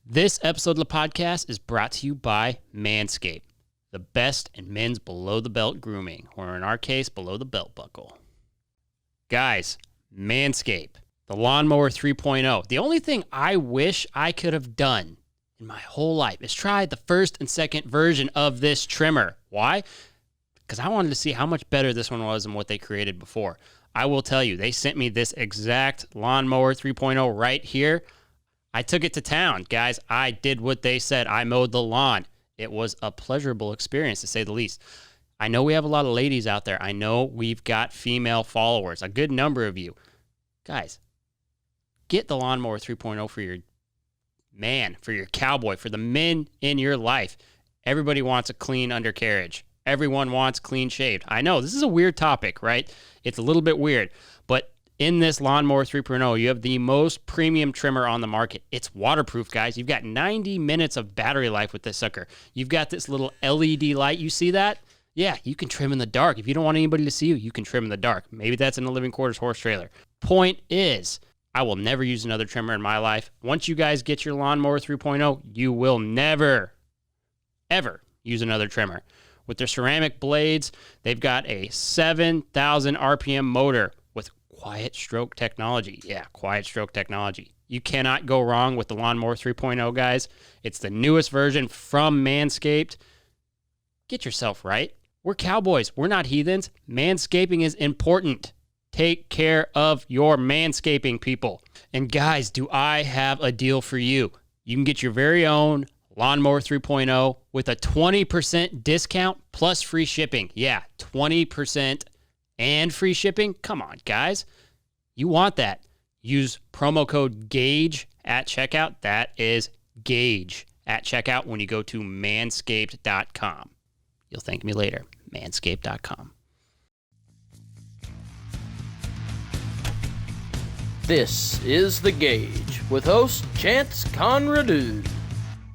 This episode of the podcast is brought to you by Manscaped, the best in men's below-the-belt grooming, or in our case, below the belt buckle. Guys, Manscaped, the Lawnmower 3.0. The only thing I wish I could have done in my whole life is try the first and second version of this trimmer. Why? Because I wanted to see how much better this one was than what they created before. I will tell you, they sent me this exact Lawnmower 3.0 right here. I took it to town. Guys, I did what they said. I mowed the lawn. It was a pleasurable experience, to say the least. I know we have a lot of ladies out there. I know we've got female followers, a good number of you. Guys, get the Lawnmower 3.0 for your man, for your cowboy, for the men in your life. Everybody wants a clean undercarriage. Everyone wants clean shaved. I know, this is a weird topic, right? It's a little bit weird, but in this Lawnmower 3.0, you have the most premium trimmer on the market. It's waterproof, guys. You've got 90 minutes of battery life with this sucker. You've got this little LED light. You see that? Yeah, you can trim in the dark. If you don't want anybody to see you, you can trim in the dark. Maybe that's in the living quarters horse trailer. Point is, I will never use another trimmer in my life. Once you guys get your Lawnmower 3.0, you will never, ever use another trimmer. With their ceramic blades, they've got a 7,000 RPM motor with quiet stroke technology. Yeah, quiet stroke technology. You cannot go wrong with the Lawnmower 3.0, guys. It's the newest version from Manscaped. Get yourself right. We're cowboys. We're not heathens. Manscaping is important. Take care of your manscaping, people. And guys, do I have a deal for you? You can get your very own Lawnmower 3.0 with a 20% discount plus free shipping. Yeah, 20% and free shipping. Come on, guys. You want that. Use promo code GAUGE at checkout. That is GAUGE at checkout when you go to manscaped.com. You'll thank me later. Manscaped.com. This is The Gauge with host Chance Conradu.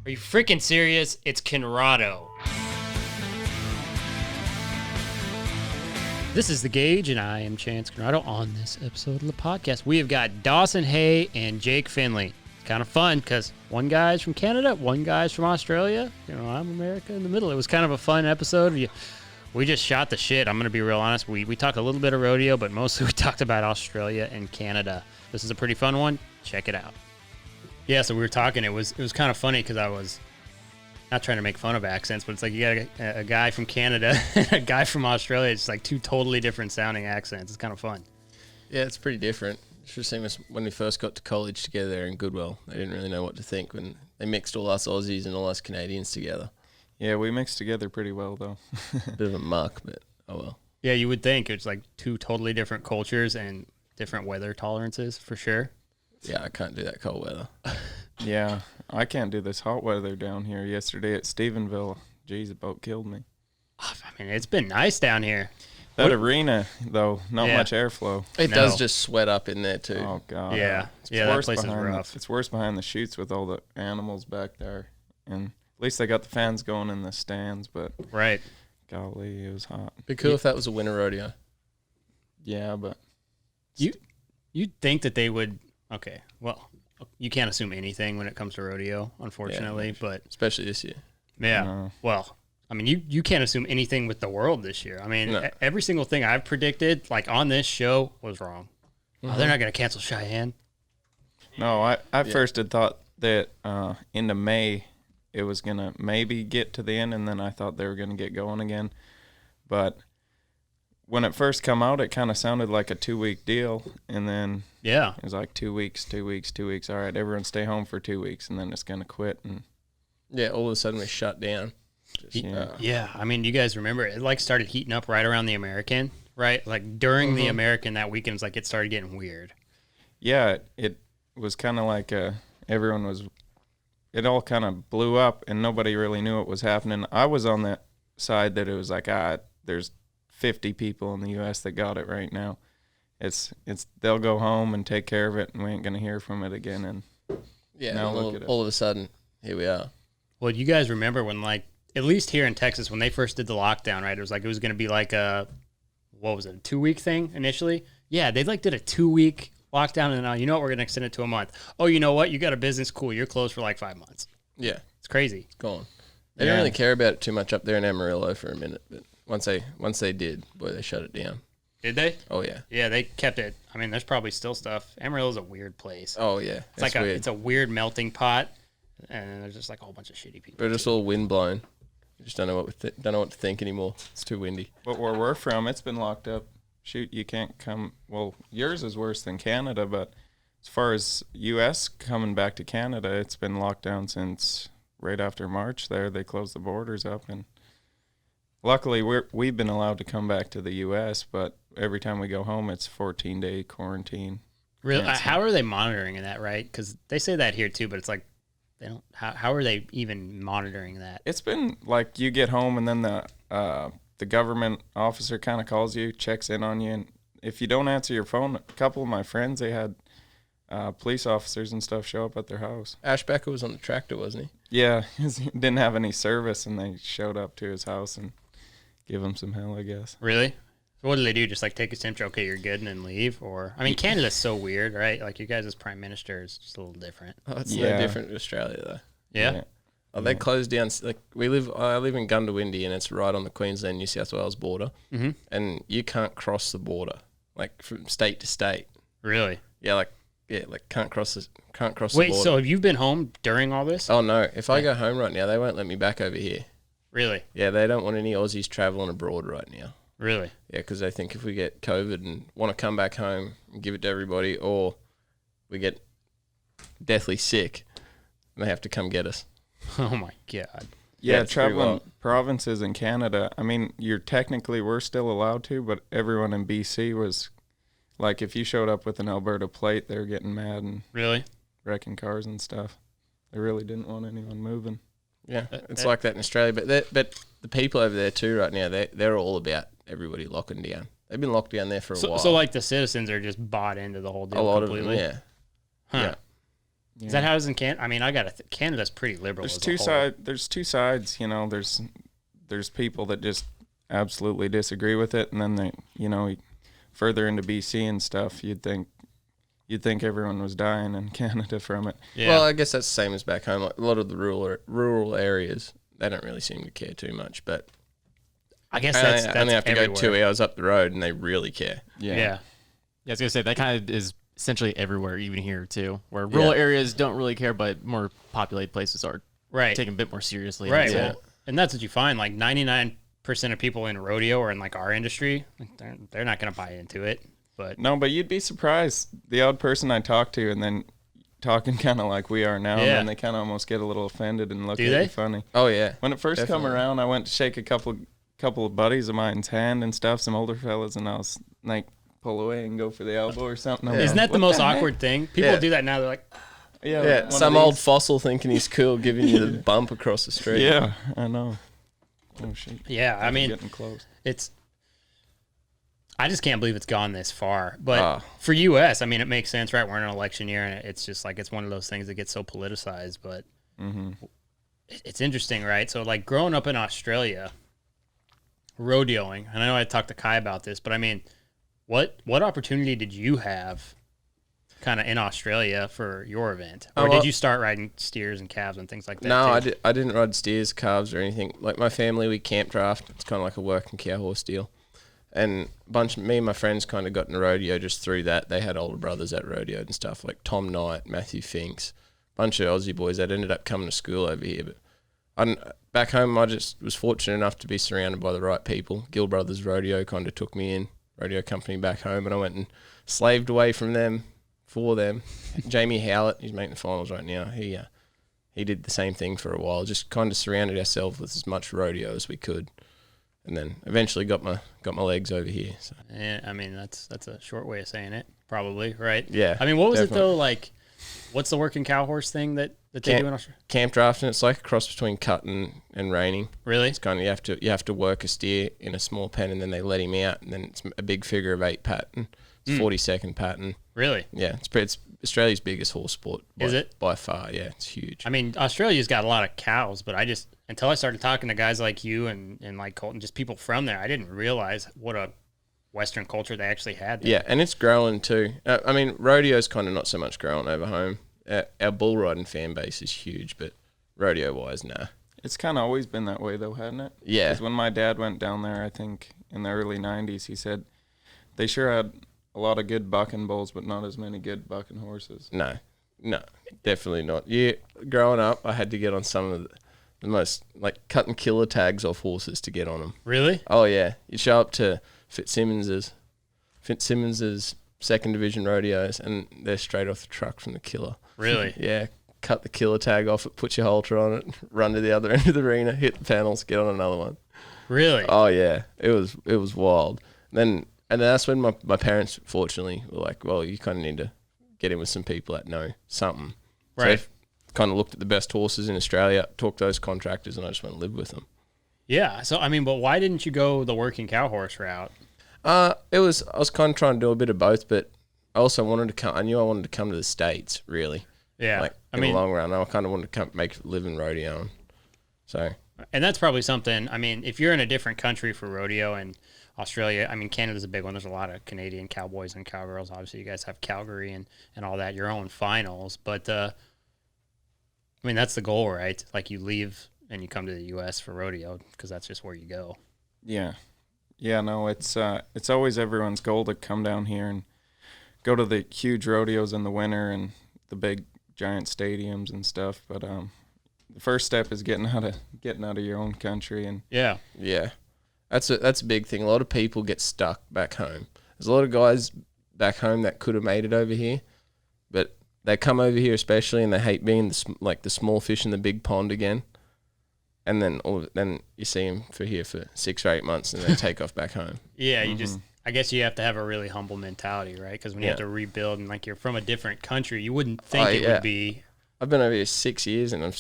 Are you freaking serious? It's Conrado. This is The Gauge, and I am Chance Conrado. On this episode of the podcast, we have got Dawson Hay and Jake Finlay. It's kind of fun because one guy's from Canada, one guy's from Australia. You know, I'm America in the middle. It was kind of a fun episode. We just shot the shit. I'm going to be real honest. We talked a little bit of rodeo, but mostly we talked about Australia and Canada. This is a pretty fun one. Check it out. Yeah, so we were talking. It was kind of funny because I was not trying to make fun of accents, but it's like you got a guy from Canada and a guy from Australia. It's like two totally different sounding accents. It's kind of fun. Yeah, it's pretty different. It's the same as when we first got to college together there in Goodwell. They didn't really know what to think when they mixed all us Aussies and all us Canadians together. Yeah, we mixed together pretty well, though. Bit of a muck, but oh well. Yeah, you would think it's like two totally different cultures and different weather tolerances for sure. Yeah, I can't do that cold weather. Yeah, I can't do this hot weather down here. Yesterday at Stephenville, geez, it about killed me. I mean, it's been nice down here. That arena, though, not much airflow. It does just sweat up in there, too. Oh, God. Yeah, that place is rough. It's worse behind the chutes with all the animals back there. And at least they got the fans going in the stands, but right. Golly, it was hot. Be cool if that was a winter rodeo. Yeah, but You'd think that they would. Okay, well, you can't assume anything when it comes to rodeo, unfortunately, but especially this year. Yeah, well, I mean, you can't assume anything with the world this year. I mean, every single thing I've predicted, like on this show, was wrong. Mm-hmm. Oh, they're not going to cancel Cheyenne. No, I first had thought that into May it was going to maybe get to the end, and then I thought they were going to get going again. But when it first come out, it kind of sounded like a 2-week deal, and then it was like 2 weeks. All right, everyone stay home for 2 weeks, and then it's going to quit. And all of a sudden we shut down. I mean, you guys remember it like started heating up right around the American, right? Like during the American that weekend, it's like it started getting weird. Yeah, it was kind of like it all kind of blew up, and nobody really knew what was happening. I was on that side that it was like, there's 50 people in the U.S. that got it right now. They'll go home and take care of it, and we ain't gonna hear from it again. And now all of a sudden, here we are. Well, you guys remember when, like, at least here in Texas, when they first did the lockdown, right? It was going to be like a 2-week thing initially. Yeah, they like did a 2-week lockdown, and now you know what? We're gonna extend it to a month. Oh, you know what? You got a business, cool. You're closed for like 5 months. Yeah, It's crazy. gone. They didn't really care about it too much up there in Amarillo for a minute, but once they did, boy, they shut it down. Did they? Oh yeah. Yeah, they kept it. I mean, there's probably still stuff. Amarillo's a weird place. Oh yeah. It's a weird melting pot, and there's just like a whole bunch of shitty people. We're just all wind blown. We just don't know what to think anymore. It's too windy. But where we're from, it's been locked up. Shoot, you can't come. Well, yours is worse than Canada, but as far as U.S. coming back to Canada, it's been locked down since right after March there. They closed the borders up, and luckily we've been allowed to come back to the U.S., but every time we go home, it's 14-day quarantine. Really? How are they monitoring that, right? Because they say that here too, but it's like, they don't. How are they even monitoring that? It's been like you get home and then the government officer kind of calls you, checks in on you, and if you don't answer your phone, a couple of my friends, they had police officers and stuff show up at their house. Ashbacker was on the tractor, wasn't he? Yeah, he didn't have any service, and they showed up to his house and give him some hell, I guess. Really? So what do they do? Just like take his temperature, okay, you're good, and then leave? Or I mean, Canada's so weird, right? Like your guys' prime minister is just a little different. Oh, it's no different to Australia though. Yeah. Oh, they closed down. Like I live in Gundawindi, and it's right on the Queensland New South Wales border, and you can't cross the border like from state to state. Really? Yeah, can't cross the border. Wait, so have you been home during all this? Oh no, if I go home right now, they won't let me back over here. Really? Yeah, they don't want any Aussies travelling abroad right now. Really? Yeah, because they think if we get COVID and want to come back home and give it to everybody, or we get deathly sick, they have to come get us. Oh my God. Yeah, traveling provinces in Canada, I mean, we're still allowed to, but everyone in BC was, like, if you showed up with an Alberta plate, they were getting mad and Really? wrecking cars and stuff. They really didn't want anyone moving. Yeah, it's like that in Australia, but the people over there too right now, they're all about everybody locking down. They've been locked down there for a while. So like the citizens are just bought into the whole deal a lot completely? of them, yeah. Huh. Yeah. Is that how it is in Canada? I mean, Canada's pretty liberal. There's two sides, you know. There's people that just absolutely disagree with it, and then they, you know, further into BC and stuff, you'd think everyone was dying in Canada from it. Yeah. Well, I guess that's the same as back home. Like a lot of the rural areas, they don't really seem to care too much, but I guess that's that's only have to everywhere. go 2 hours up the road, and they really care. Yeah. I was gonna say that kind of is essentially everywhere, even here too, where rural areas don't really care, but more populated places are taken a bit more seriously. Right. Yeah. Well, and that's what you find. Like 99% of people in rodeo or in like our industry, they're not going to buy into it. But No, but you'd be surprised. The odd person I talk to, and then talking kind of like we are now, and then they kind of almost get a little offended and look at you funny. Oh yeah. When it first come around, I went to shake a couple of buddies of mine's hand and stuff, some older fellas, and I was like, pull away and go for the elbow or something. Isn't that the most awkward thing? People do that now. They're like, Yeah, some old fossil thinking he's cool, giving you the bump across the street. Yeah, I know. Oh shit. yeah, I mean, Getting close. I just can't believe it's gone this far. But for U.S., I mean, it makes sense, right? We're in an election year, and it's just like it's one of those things that gets so politicized. But it's interesting, right? So, like, growing up in Australia, rodeoing, and I know I talked to Kai about this, but I mean, what opportunity did you have kind of in Australia for your event? Or did you start riding steers and calves and things like that? No, I didn't ride steers, calves, or anything. Like my family, we camp draft. It's kind of like a working cow horse deal. And me and my friends kind of got in the rodeo just through that. They had older brothers that rodeoed and stuff, like Tom Knight, Matthew Finks, bunch of Aussie boys that ended up coming to school over here. But back home, I just was fortunate enough to be surrounded by the right people. Gill Brothers Rodeo kind of took me in, rodeo company back home, and I went and slaved away from them, for them. Jamie Howlett, he's making the finals right now. He did the same thing for a while, just kind of surrounded ourselves with as much rodeo as we could. And then eventually got my legs over here. So. Yeah, I mean, that's a short way of saying it, probably, right? Yeah. I mean, what was definitely. it, though, like, what's the working cow horse thing that they do in Australia? Camp drafting, it's like a cross between cut and reining. Really? It's kind of, you have to work a steer in a small pen, and then they let him out, and then it's a big figure of 8 pattern. It's 40-second pattern. Really? Yeah, it's Australia's biggest horse sport. Is it? By far, yeah, it's huge. I mean, Australia's got a lot of cows, but until I started talking to guys like you and like Colton, just people from there, I didn't realize what a Western culture they actually had. There. Yeah, and it's growing too. I mean, rodeo's kind of not so much growing over home. Our bull riding fan base is huge, but rodeo-wise, nah. It's kind of always been that way, though, hasn't it? Yeah. Because when my dad went down there, I think in the early 90s, he said they sure had a lot of good bucking bulls, but not as many good bucking horses. No, definitely not. Yeah, growing up, I had to get on some of the most, like, cutting killer tags off horses to get on them. Really? Oh, yeah. You show up to Fitzsimmons's second division rodeos, and they're straight off the truck from the killer. Really? Yeah. Cut the killer tag off it, put your halter on it, run to the other end of the arena, hit the panels, get on another one. Really? Oh yeah, it was wild. And that's when my parents fortunately were like, well, you kind of need to get in with some people that know something. Right. So I kind of looked at the best horses in Australia, talked to those contractors, and I just went and lived with them. Yeah. So I mean, but why didn't you go the working cow horse route? I was kind of trying to do a bit of both, but I also wanted to come. I knew I wanted to come to the States, really. Yeah. Like in the long run, I kind of wanted to make a living rodeoing. So. And that's probably something. I mean, if you're in a different country for rodeo and Australia, I mean, Canada's a big one. There's a lot of Canadian cowboys and cowgirls. Obviously, you guys have Calgary and all that, your own finals. But I mean, that's the goal, right? Like you leave and you come to the U.S. for rodeo because that's just where you go. Yeah. Yeah, no, it's always everyone's goal to come down here and go to the huge rodeos in the winter and the big giant stadiums and stuff. But the first step is getting out of your own country. And yeah, that's a big thing. A lot of people get stuck back home. There's a lot of guys back home that could have made it over here, but they come over here especially and they hate being the small fish in the big pond again. And then you see them for 6 or 8 months, and they take off back home. Yeah, I guess you have to have a really humble mentality, right? Because when you have to rebuild and like you're from a different country, you wouldn't think it would be. I've been over here 6 years, and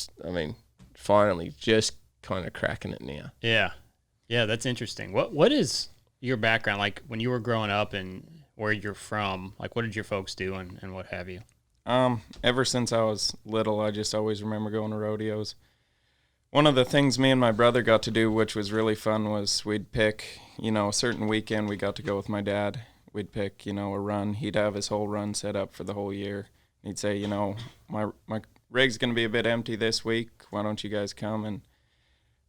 finally just kind of cracking it now. Yeah, that's interesting. What is your background like when you were growing up and where you're from? Like, what did your folks do and what have you? Ever since I was little, I just always remember going to rodeos. One of the things me and my brother got to do, which was really fun, was we'd pick, a certain weekend we got to go with my dad. We'd pick, a run. He'd have his whole run set up for the whole year. He'd say, my rig's going to be a bit empty this week. Why don't you guys come? And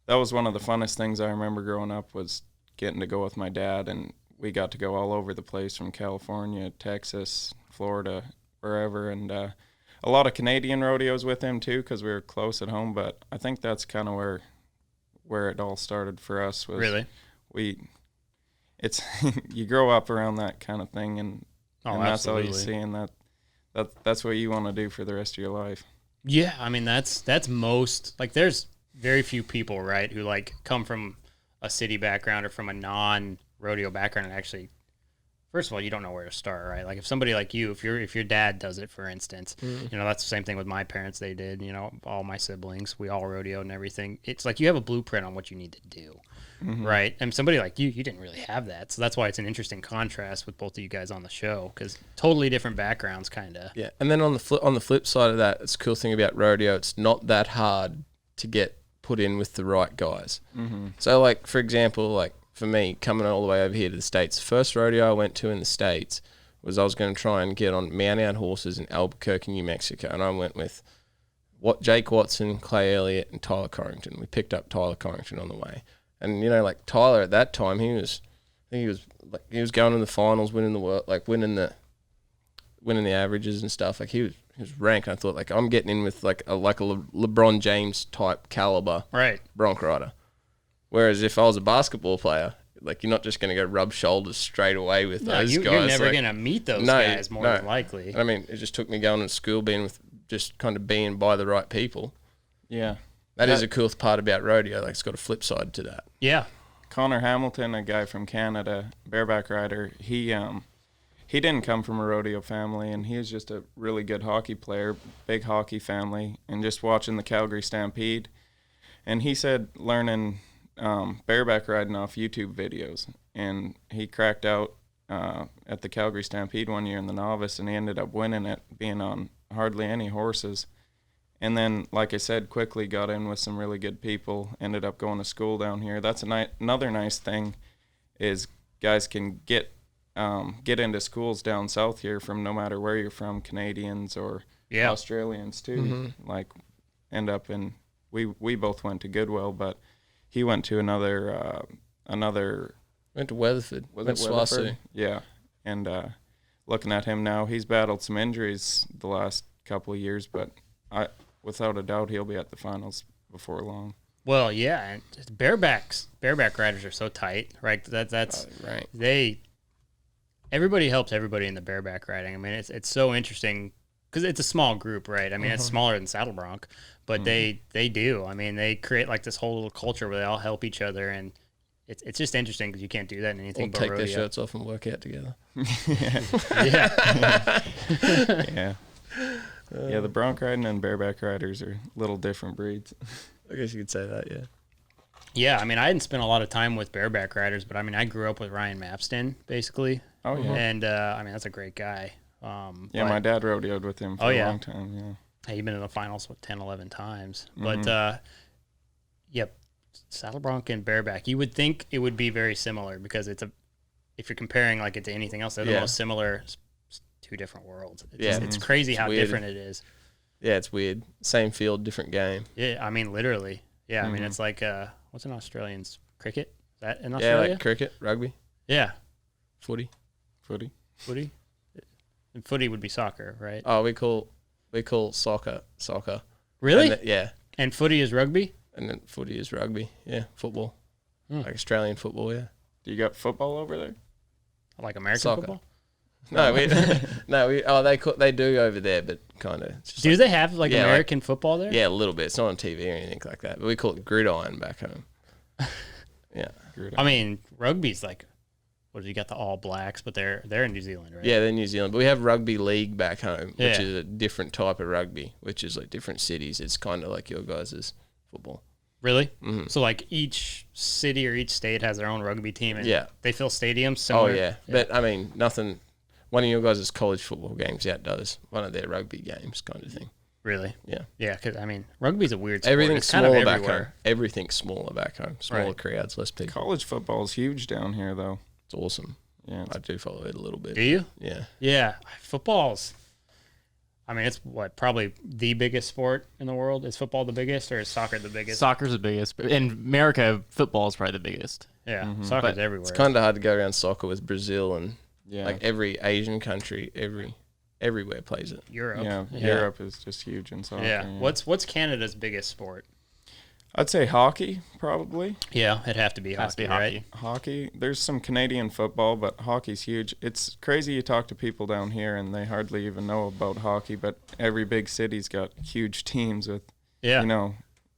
that was one of the funnest things I remember growing up, was getting to go with my dad. And we got to go all over the place, from California, Texas, Florida, wherever. And a lot of Canadian rodeos with him too, because we were close at home. But I think that's kind of where it all started for us. Was really? It's you grow up around that kind of thing, and that's all you see, and that's what you want to do for the rest of your life. Yeah, I mean that's most, like, there's very few people, right, who like come from a city background or from a non-rodeo background and actually. First of all, you don't know where to start, right? Like if somebody like you, if your dad does it, for instance, that's the same thing with my parents. They did, all my siblings, we all rodeoed and everything. It's like you have a blueprint on what you need to do, right? And somebody like you didn't really have that. So that's why it's an interesting contrast with both of you guys on the show, because totally different backgrounds, kind of. Yeah, and then on the flip side of that, it's a cool thing about rodeo. It's not that hard to get put in with the right guys. So, like, for example, like, for me, coming all the way over here to the States, the first rodeo I went to in the States was I was going to try and get on mount-out horses in Albuquerque, New Mexico, and I went with Jake Watson, Clay Elliott, and Tyler Corrington. We picked up Tyler Corrington on the way, and like Tyler at that time, he was going in the finals, winning the world, like winning the averages and stuff. Like he was ranked. I thought, like, I'm getting in with like a LeBron James type caliber bronc rider. Whereas if I was a basketball player, like, you're not just going to go rub shoulders straight away with those guys. You're never going to meet those guys, more than likely. I mean, it just took me going to school, being by the right people. Yeah. That is a cool part about rodeo. Like, it's got a flip side to that. Yeah. Connor Hamilton, a guy from Canada, bareback rider, he didn't come from a rodeo family, and he was just a really good hockey player, big hockey family, and just watching the Calgary Stampede. And he said learning bareback riding off YouTube videos, and he cracked out at the Calgary Stampede one year in the novice, and he ended up winning it, being on hardly any horses. And then, like I said, quickly got in with some really good people, ended up going to school down here. That's another nice thing, is guys can get into schools down south here from no matter where you're from, Canadians or Australians too. Mm-hmm. Like end up in we both went to Goodwill, but he went to another Went to Weatherford. was Went it to Weatherford? Swansea. Yeah. And looking at him now, he's battled some injuries the last couple of years, but without a doubt he'll be at the finals before long. Well, yeah, and bareback riders are so tight, right? That's right. Everybody helps everybody in the bareback riding. I mean, it's so interesting because it's a small group, right? I mean, it's smaller than saddle bronc, but they do. I mean, they create like this whole little culture where they all help each other, and it's just interesting because you can't do that in anything but take rodeo. their shirts off and work out together. Yeah. Yeah, the bronc riding and bareback riders are little different breeds. I guess you could say that, yeah. Yeah, I mean, I hadn't spent a lot of time with bareback riders, but I mean, I grew up with Ryan Mapston, basically. Oh, yeah. And, I mean, that's a great guy. Yeah, my dad rodeoed with him for a long time, yeah. Hey, he's been in the finals, 10, 11 times. Mm-hmm. But, yep, saddle bronc and bareback, you would think it would be very similar because if you're comparing like it to anything else, they're the most similar. Two different worlds. It's crazy how different it is. Yeah, it's weird. Same field, different game. Yeah, I mean, literally. Yeah, I mean, it's like, what's an Australian's cricket? Is that in Australia? Yeah, like cricket, rugby, yeah. footy. Footy? And footy would be soccer, right? Oh, we call soccer. Really? And yeah. And footy is rugby? And then footy is rugby. Yeah, football. Like Australian football, yeah. Do you got football over there? Like American Soccer. football? No, they do over there, but kind of. Do they have like American football there? Yeah, a little bit. It's not on TV or anything like that, but we call it gridiron back home. Yeah, Gridiron. I mean, rugby's like, what do you got, the All Blacks, but they're in New Zealand, right? yeah, they're New Zealand, but we have rugby league back home, which Yeah. is a different type of rugby, which is like different cities. It's kind of like your guys' football. Really? Mm-hmm. So like each city or each state has their own rugby team, and Yeah. they fill stadiums Oh similar. yeah, but I mean nothing. One of your guys' college football games outdoes one of their rugby games, kind of thing. Really? Yeah. Yeah, because I mean, rugby's a weird sport. Everything's It's kind of smaller back home. everywhere. Everything's smaller back home. Smaller Right. crowds, less people. College football is huge down here, though. It's awesome. Yeah, I do follow it a little bit. Do you? Yeah. Yeah, football's. I mean, it's probably the biggest sport in the world. Is football the biggest, or is soccer the biggest? Soccer's the biggest. But in America, football is probably the biggest. Yeah, soccer's But everywhere. It's kind of hard to go around soccer with Brazil and yeah, like every Asian country, everywhere plays it. Europe. yeah. Europe is just huge in soccer. Yeah. What's Canada's biggest sport? I'd say hockey, probably. Yeah, it'd have to be Has to hockey, be hockey. right? Hockey. There's some Canadian football, but hockey's huge. It's crazy. You talk to people down here, and they hardly even know about hockey. But every big city's got huge teams with, Yeah.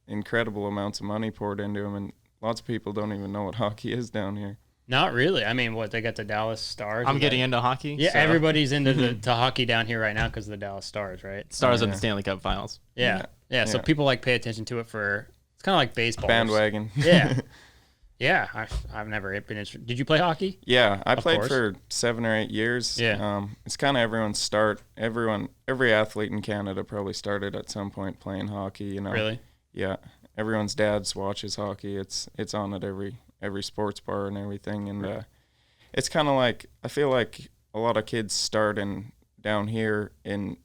incredible amounts of money poured into them, and lots of people don't even know what hockey is down here. Not really. I mean, they got the Dallas Stars. I'm Is getting that- into hockey. Yeah, so everybody's into to hockey down here right now because of the Dallas Stars, right? Stars Oh, in yeah. the Stanley Cup Finals. Yeah. So Yeah. people like pay attention to it for. It's kind of like baseball. Bandwagon. Yeah. Yeah. I've never been interested. Did you play hockey? Yeah, I Of played course. for 7 or 8 years. Yeah. It's kind of everyone's start. Every athlete in Canada probably started at some point playing hockey. Really? Yeah, everyone's dads watches hockey. It's on at every sports bar and everything, and it's kind of like, I feel like a lot of kids start down here in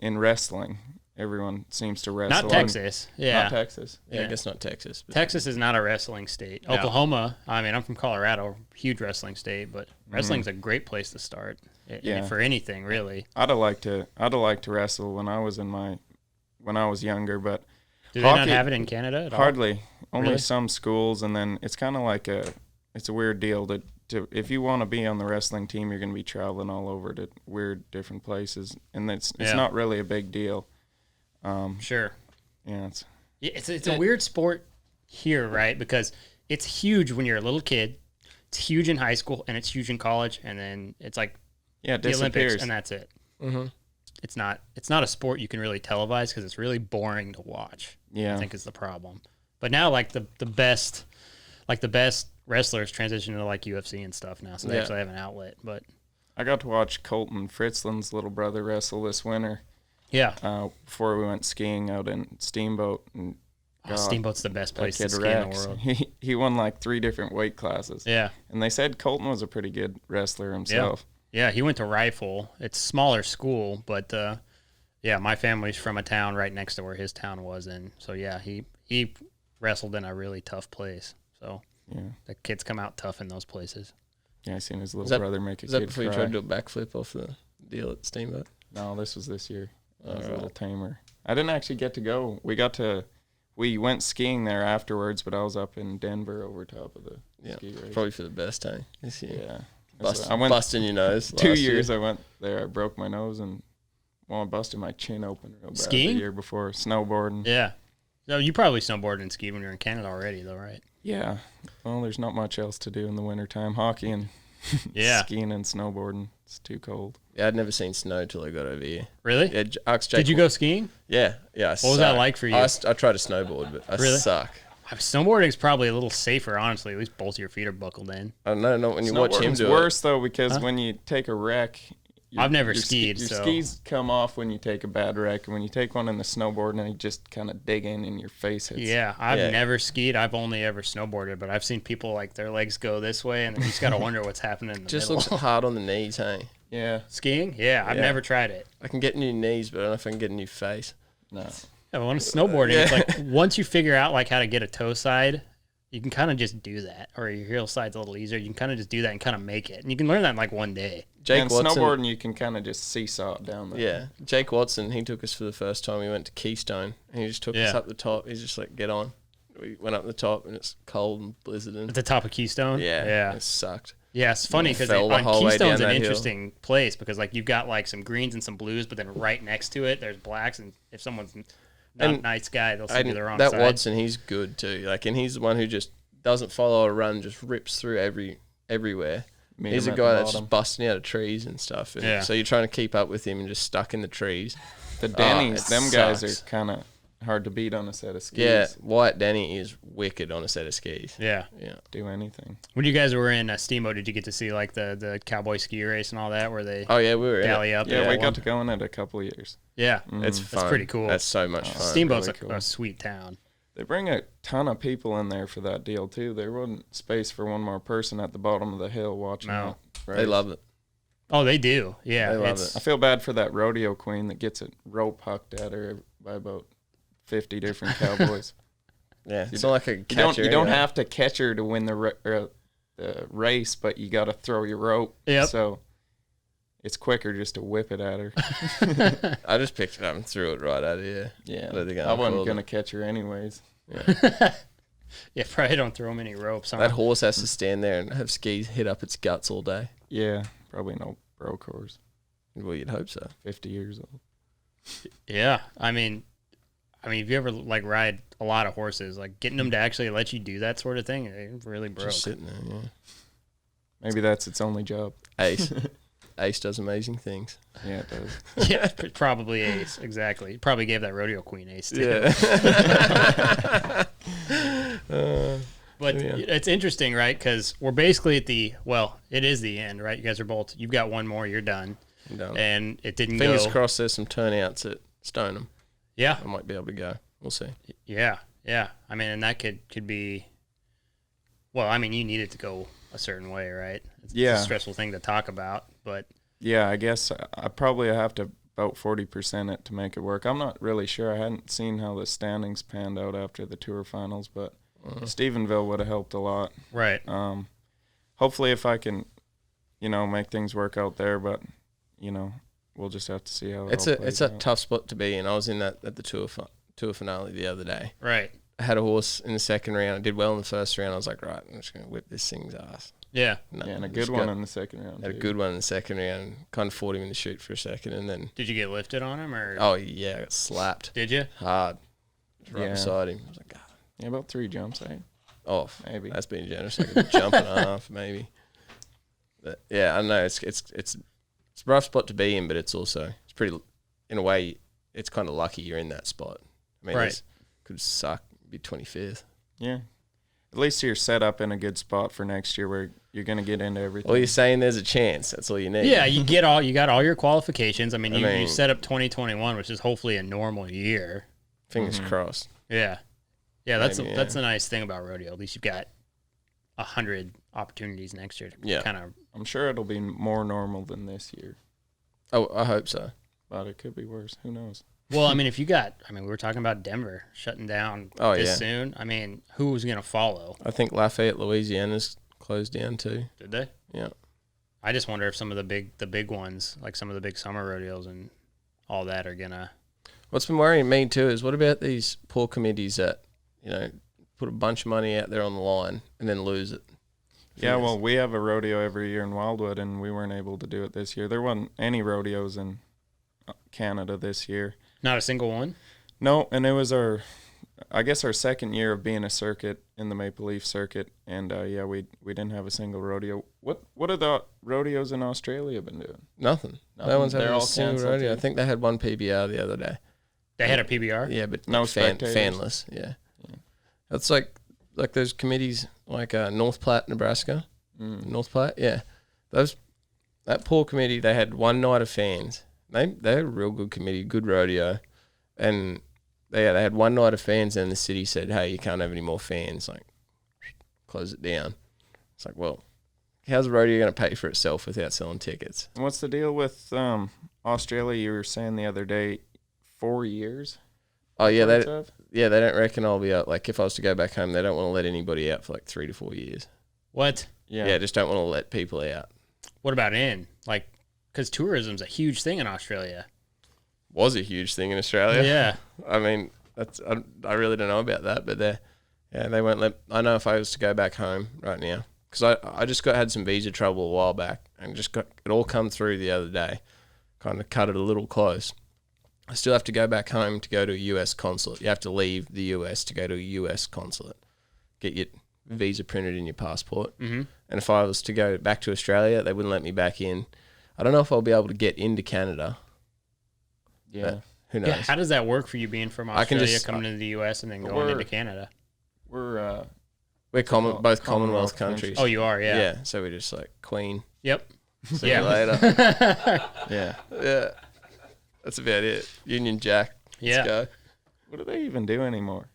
wrestling. Everyone seems to wrestle. Not Texas. Yeah. Not Texas. Yeah, Yeah. I guess not Texas. But Texas is not a wrestling state. No. Oklahoma, I mean, I'm from Colorado, huge wrestling state, but wrestling's a great place to start. Yeah. For anything, really. I'd have liked to wrestle when I was younger, but Do they not hockey- have it in Canada at all? hardly. Only Really? some schools, and then it's kind of like it's a weird deal to if you want to be on the wrestling team, you're going to be traveling all over to weird different places, and it's Yeah. not really a big deal. Sure. Yeah, It's a weird sport here, right? Because it's huge when you're a little kid. It's huge in high school, and it's huge in college, and then it's like it the Olympics, disappears. and that's it. Mm-hmm. It's not a sport you can really televise because it's really boring to watch. Yeah. I think is the problem. But now, like the best wrestlers transition to like UFC and stuff now, so they Yeah. actually have an outlet. But I got to watch Colton Fritzland's little brother wrestle this winter yeah, before we went skiing out in Steamboat, and Steamboat's the best place to kid ski in the wrecks. world. He won like 3 different weight classes. Yeah. And they said Colton was a pretty good wrestler himself. Yeah, he went to Rifle. It's a smaller school, but yeah, my family's from a town right next to where his town was in. So yeah, he wrestled in a really tough place. So Yeah. the kids come out tough in those places. Yeah, I seen his little brother make a Is that kid before you cry. tried to do a backflip off the deal at Steamboat? No, this was this year. It was a Alright. little tamer. I didn't actually get to go. We went skiing there afterwards, but I was up in Denver over top of the ski race. Probably for the best, hey? This year. Yeah. Bust, I went busting your nose. 2 last years year. I went there. I broke my nose and I busted my chin open real bad Skiing? the year before. Snowboarding. Yeah. No, you probably snowboarded and skied when you were in Canada already, though, right? Yeah. Well, there's not much else to do in the wintertime. Hockey and Yeah. skiing and snowboarding. It's too cold. Yeah, I'd never seen snow till I got over here. Really? Yeah, ask Jake. Did you go skiing? Yeah. What was that like for you? I tried to snowboard, but I Really? suck. Snowboarding's probably a little safer, honestly. At least both of your feet are buckled in. I don't know, not when you watch him Snowboarding's do worse, though, because when you take a wreck... I've never your skied, Your so- skis come off when you take a bad wreck, and when you take one in the snowboard, and you just kind of dig in and your face hits. Yeah, I've Yeah. never skied. I've only ever snowboarded, but I've seen people like their legs go this way, and then you just got to wonder what's happening in the Just middle. looks hard on the knees, hey? Yeah. Skiing? Yeah, I've Yeah. never tried it. I can get new knees, but I don't know if I can get a new face. No. Yeah, but when it's snowboarding, it's like once you figure out like how to get a toe side, you can kind of just do that, or your heel side's a little easier. You can kind of just do that and kind of make it, and you can learn that in like one day. Jake And Watson. snowboarding, you can kind of just seesaw it down there. Yeah, Jake Watson, he took us for the first time. We went to Keystone, and he just took us Yeah. up the top. He's just like, get on. We went up the top, and it's cold and blizzarded. At the top of Keystone. Yeah, it sucked. Yeah, it's funny because Fell the on whole way Keystone's down an that hill. interesting place because like you've got like some greens and some blues, but then right next to it there's blacks, and if someone's not a And nice guy, they'll send you the wrong that side. Watson, he's good too. Like, and he's the one who just doesn't follow a run, just rips through everywhere. Meet He's him a at guy the that's bottom. just busting out of trees and stuff. And Yeah. So you're trying to keep up with him and just stuck in the trees. The Denny's, it them guys sucks. are kind of hard to beat on a set of skis. Yeah, Wyatt Denny is wicked on a set of skis. Yeah. Yeah. Do anything. When you guys were in Steamboat, did you get to see like the cowboy ski race and all that, where they Oh yeah, we were in dally it. up? Yeah, and we that got one? to go in it a couple of years. Yeah, It's fun. That's pretty cool. That's so much fun. Steamboat's really cool. a sweet town. They bring a ton of people in there for that deal, too. There wasn't space for one more person at the bottom of the hill watching No. that They race. love it. Oh, they do. Yeah, They love it's- I feel bad for that rodeo queen that gets a rope hucked at her by about 50 different cowboys. Yeah, it's not like a You catcher. don't anyway. have to catch her to win the race, but you got to throw your rope. Yep. So it's quicker just to whip it at her. I just picked it up and threw it right at her. Yeah. Let it go. I wasn't Pulled going to it. catch her anyways. Yeah, probably don't throw them any ropes. Huh? That horse has to stand there and have skis hit up its guts all day. Yeah, probably no broke horse. Well, you'd hope so. 50 years old. Yeah, I mean, if you ever like ride a lot of horses, like getting them to actually let you do that sort of thing, it really broke. Just sitting there, yeah. Maybe that's its only job. Ace. Ace does amazing things. Yeah, it does. Yeah, probably Ace. Exactly. He probably gave that rodeo queen Ace too. Yeah. But Yeah. it's interesting, right? Because we're basically at it is the end, right? You guys are both. You've got one more. You're done, and it didn't Fingers go. crossed there's some turnouts at Stoneham. Yeah, I might be able to go. We'll see. yeah. I mean, and that could be. Well, I mean, you need it to go a certain way, right? It's Yeah. a stressful thing to talk about, but Yeah, I guess I probably have to about 40% it to make it work. I'm not really sure. I hadn't seen how the standings panned out after the tour finals, but Stephenville would have helped a lot. right. Hopefully if I can, make things work out there, but, we'll just have to see how It's all a plays it's a out. tough spot to be in. I was in that at the tour finale the other day. Right. I had a horse in the second round. I did well in the first round. I was like, right, I'm just going to whip this thing's ass. Yeah. No, Yeah, and a just good one got- in the second round. Had a too. good one in the second round. Kind of fought him in the chute for a second, and then Did you get lifted on him, or yeah, I got slapped did you? hard, just right Yeah. beside him. I was like, God. Yeah, about 3 jumps, Oh, Maybe. that's being generous. Like a jump and a half, maybe. But yeah, I don't know. It's a rough spot to be in, but it's pretty. In a way, it's kind of lucky you're in that spot. I mean, Right. it could suck. Be 25th. Yeah. At least you're set up in a good spot for next year where you're going to get into everything. Well, you're saying there's a chance. That's all you need. Yeah, you got all your qualifications. I mean, you mean- set up 2021, which is hopefully a normal year. Fingers crossed. Yeah. Yeah, that's maybe, that's the nice thing about rodeo. At least you've got 100 opportunities next year to kind of. I'm sure it'll be more normal than this year. Oh, I hope so. But it could be worse. Who knows? Well, I mean, we were talking about Denver shutting down soon. I mean, who was going to follow? I think Lafayette, Louisiana's closed down too. Did they? Yeah. I just wonder if some of the big ones, like some of the big summer rodeos and all that, are gonna. What's been worrying me too is what about these poor committees that, put a bunch of money out there on the line and then lose it? Yeah, well, we have a rodeo every year in Wildwood, and we weren't able to do it this year. There wasn't any rodeos in Canada this year. Not a single one? No, and it was our second year of being a circuit in the Maple Leaf circuit, and we didn't have a single rodeo. What are the rodeos in Australia been doing? Nothing. No one's having They're a all single canceled, rodeo. too. I think they had one PBR the other day. They had a PBR? Yeah, but No spectators? fanless. Yeah. That's like those committees like North Platte, Nebraska. North Platte, yeah. That poor committee, they had one night of fans. They had a real good committee, good rodeo, and they had one night of fans, and the city said, "Hey, you can't have any more fans. Like, close it down." It's like, well, how's the rodeo going to pay for itself without selling tickets? And what's the deal with Australia? You were saying the other day, 4 years. Oh yeah, flights they of? don't reckon I'll be out. Like if I was to go back home, they don't want to let anybody out for like 3 to 4 years. What? Yeah, just don't want to let people out. What about in? Like, because tourism's a huge thing in Australia. Was a huge thing in Australia. Yeah. I mean, I really don't know about that, but they won't let. I know if I was to go back home right now, because I just had some visa trouble a while back, and just got it all come through the other day. Kind of cut it a little close. I still have to go back home to go to a US consulate. You have to leave the US to go to a US consulate. Get your visa printed in your passport. Mm-hmm. And if I was to go back to Australia, they wouldn't let me back in. I don't know if I'll be able to get into Canada. Yeah. Who knows? Yeah. How does that work for you being from I can Australia, just- coming into the U.S. and then going into Canada? We're We're both Commonwealth Commonwealth countries. Oh, you are, yeah. Yeah, so we're just like Queen. Yep. See you later. yeah. Yeah. That's about it. Union Jack. Yeah. Let's go. What do they even do anymore?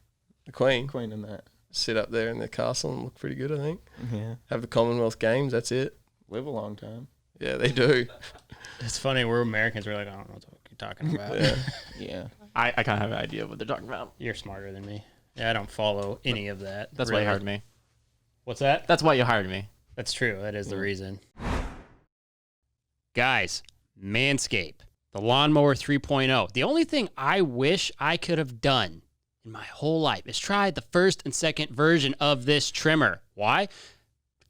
The Queen. Queen and that. Sit up there in the castle and look pretty good, I think. Yeah. Have the Commonwealth Games, that's it. Live a long time. Yeah, they do. It's funny. We're Americans. We're like, I don't know what you're talking about. Yeah. Yeah. I kind of have an idea of what they're talking about. You're smarter than me. Yeah, I don't follow any of that. That's why you hired me. What's that? That's why you hired me. That's true. That is the reason. Guys, Manscaped, the Lawnmower 3.0. The only thing I wish I could have done in my whole life is try the first and second version of this trimmer. Why?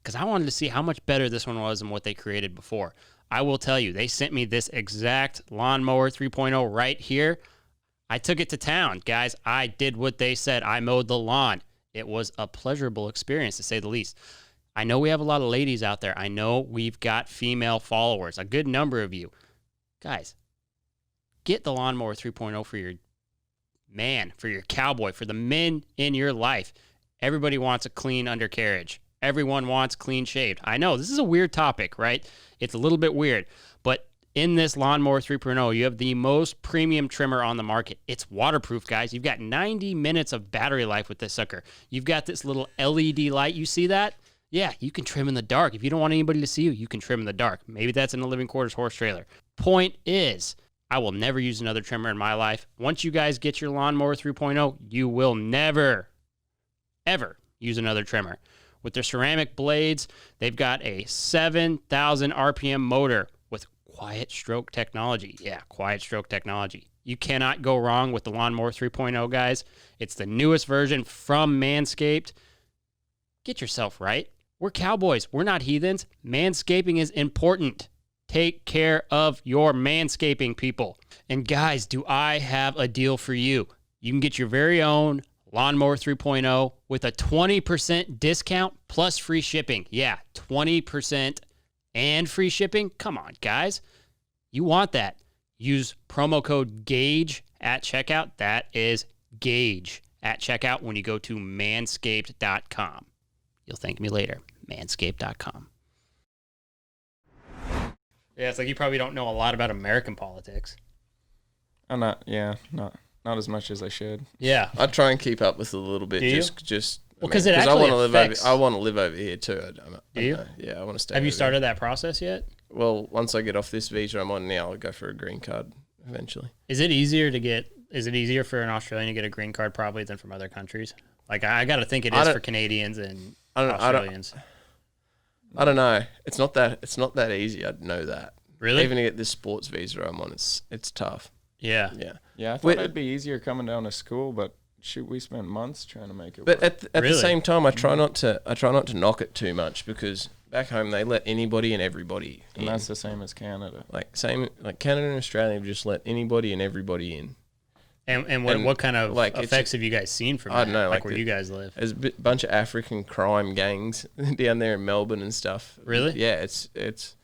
Because I wanted to see how much better this one was than what they created before. I will tell you, they sent me this exact Lawnmower 3.0 right here. I took it to town. Guys, I did what they said. I mowed the lawn. It was a pleasurable experience, to say the least. I know we have a lot of ladies out there. I know we've got female followers, a good number of you. Guys, get the Lawnmower 3.0 for your man, for your cowboy, for the men in your life. Everybody wants a clean undercarriage. Everyone wants clean shaved. I know, this is a weird topic, right? It's a little bit weird, but in this Lawnmower 3.0, you have the most premium trimmer on the market. It's waterproof, guys. You've got 90 minutes of battery life with this sucker. You've got this little LED light. You see that? Yeah, you can trim in the dark. If you don't want anybody to see you, you can trim in the dark. Maybe that's in a living quarters horse trailer. Point is, I will never use another trimmer in my life. Once you guys get your Lawnmower 3.0, you will never, ever use another trimmer. With their ceramic blades, they've got a 7,000 RPM motor with quiet stroke technology. Yeah, quiet stroke technology. You cannot go wrong with the Lawnmower 3.0, guys. It's the newest version from Manscaped. Get yourself right. We're cowboys. We're not heathens. Manscaping is important. Take care of your manscaping, people. And guys, do I have a deal for you? You can get your very own Lawnmower 3.0 with a 20% discount plus free shipping. Yeah, 20% and free shipping. Come on, guys. You want that. Use promo code GAUGE at checkout. That is GAUGE at checkout when you go to manscaped.com. You'll thank me later. Manscaped.com. Yeah, it's like you probably don't know a lot about American politics. I'm not. Yeah, not not as much as I should. Yeah. I try and keep up with it a little bit. Do you? Just Well, because it actually affects. I want to live over here too. Do you? Yeah, I want to stay. Have you over started here. that process yet? Well, once I get off this visa I'm on now, I'll go for a green card eventually. Is it easier for an Australian to get a green card probably than from other countries? Like I got to think it is for Canadians and Australians. I don't know. It's not that easy. I know that. Really? Even to get this sports visa I'm on, it's tough. Yeah. Yeah. Yeah, I thought it'd be easier coming down to school, but shoot, we spent months trying to make it But work. at the same time, I try not to knock it too much because back home they let anybody and everybody in. And that's the same as Canada. Like Canada and Australia have just let anybody and everybody in. And what kind of effects have you guys seen from that? I don't know, like where you guys live? There's a bunch of African crime gangs down there in Melbourne and stuff. Really? Yeah, it's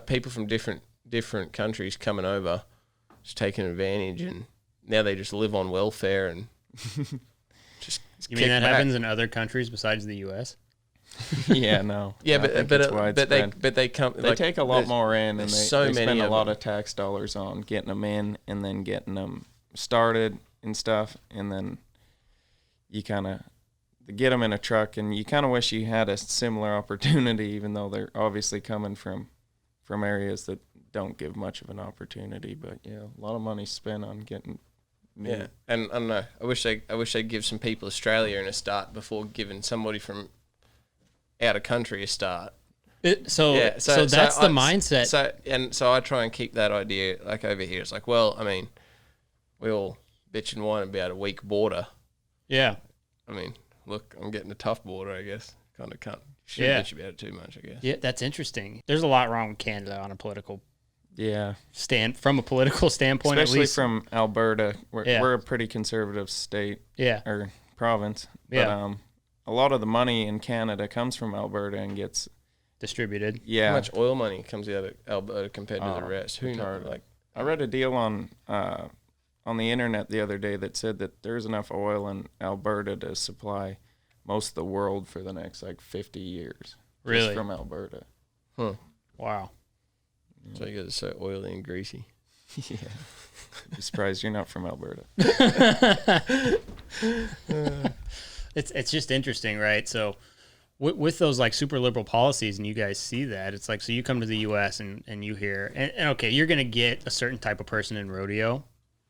people from different countries coming over, just taking advantage, and now they just live on welfare and just. You mean that happens in other countries besides the U.S.? Yeah, no. Yeah, but they come. They take a lot more in, and they spend a lot them. of tax dollars on getting them in, and then getting them started and stuff, and then you kind of get them in a truck, and you kind of wish you had a similar opportunity, even though they're obviously coming from areas that don't give much of an opportunity. But yeah, a lot of money spent on getting. Yeah, and I don't know. I wish they'd give some people Australia in a start before giving somebody from out of country a start. So that's the mindset. So I try and keep that idea like over here. It's like, well, I mean, we all bitch and whine about a weak border. Yeah. I mean, look, I'm getting a tough border, I guess. Kind of can't bitch about it too much, I guess. Yeah, that's interesting. There's a lot wrong with Canada on a political from a political standpoint, especially at least from Alberta. We're a pretty conservative state, or province. But a lot of the money in Canada comes from Alberta and gets distributed. Yeah, how much oil money comes out of Alberta compared to the rest? Who knows? Like, I read a deal on the internet the other day that said that there's enough oil in Alberta to supply most of the world for the next 50 years. Really, just from Alberta. Huh. Wow. So you guys are so oily and greasy. Yeah. I'm surprised you're not from Alberta. It's just interesting, right? So with those super liberal policies, and you guys see that, it's like, so you come to the U.S. and you hear, and okay, you're going to get a certain type of person in rodeo,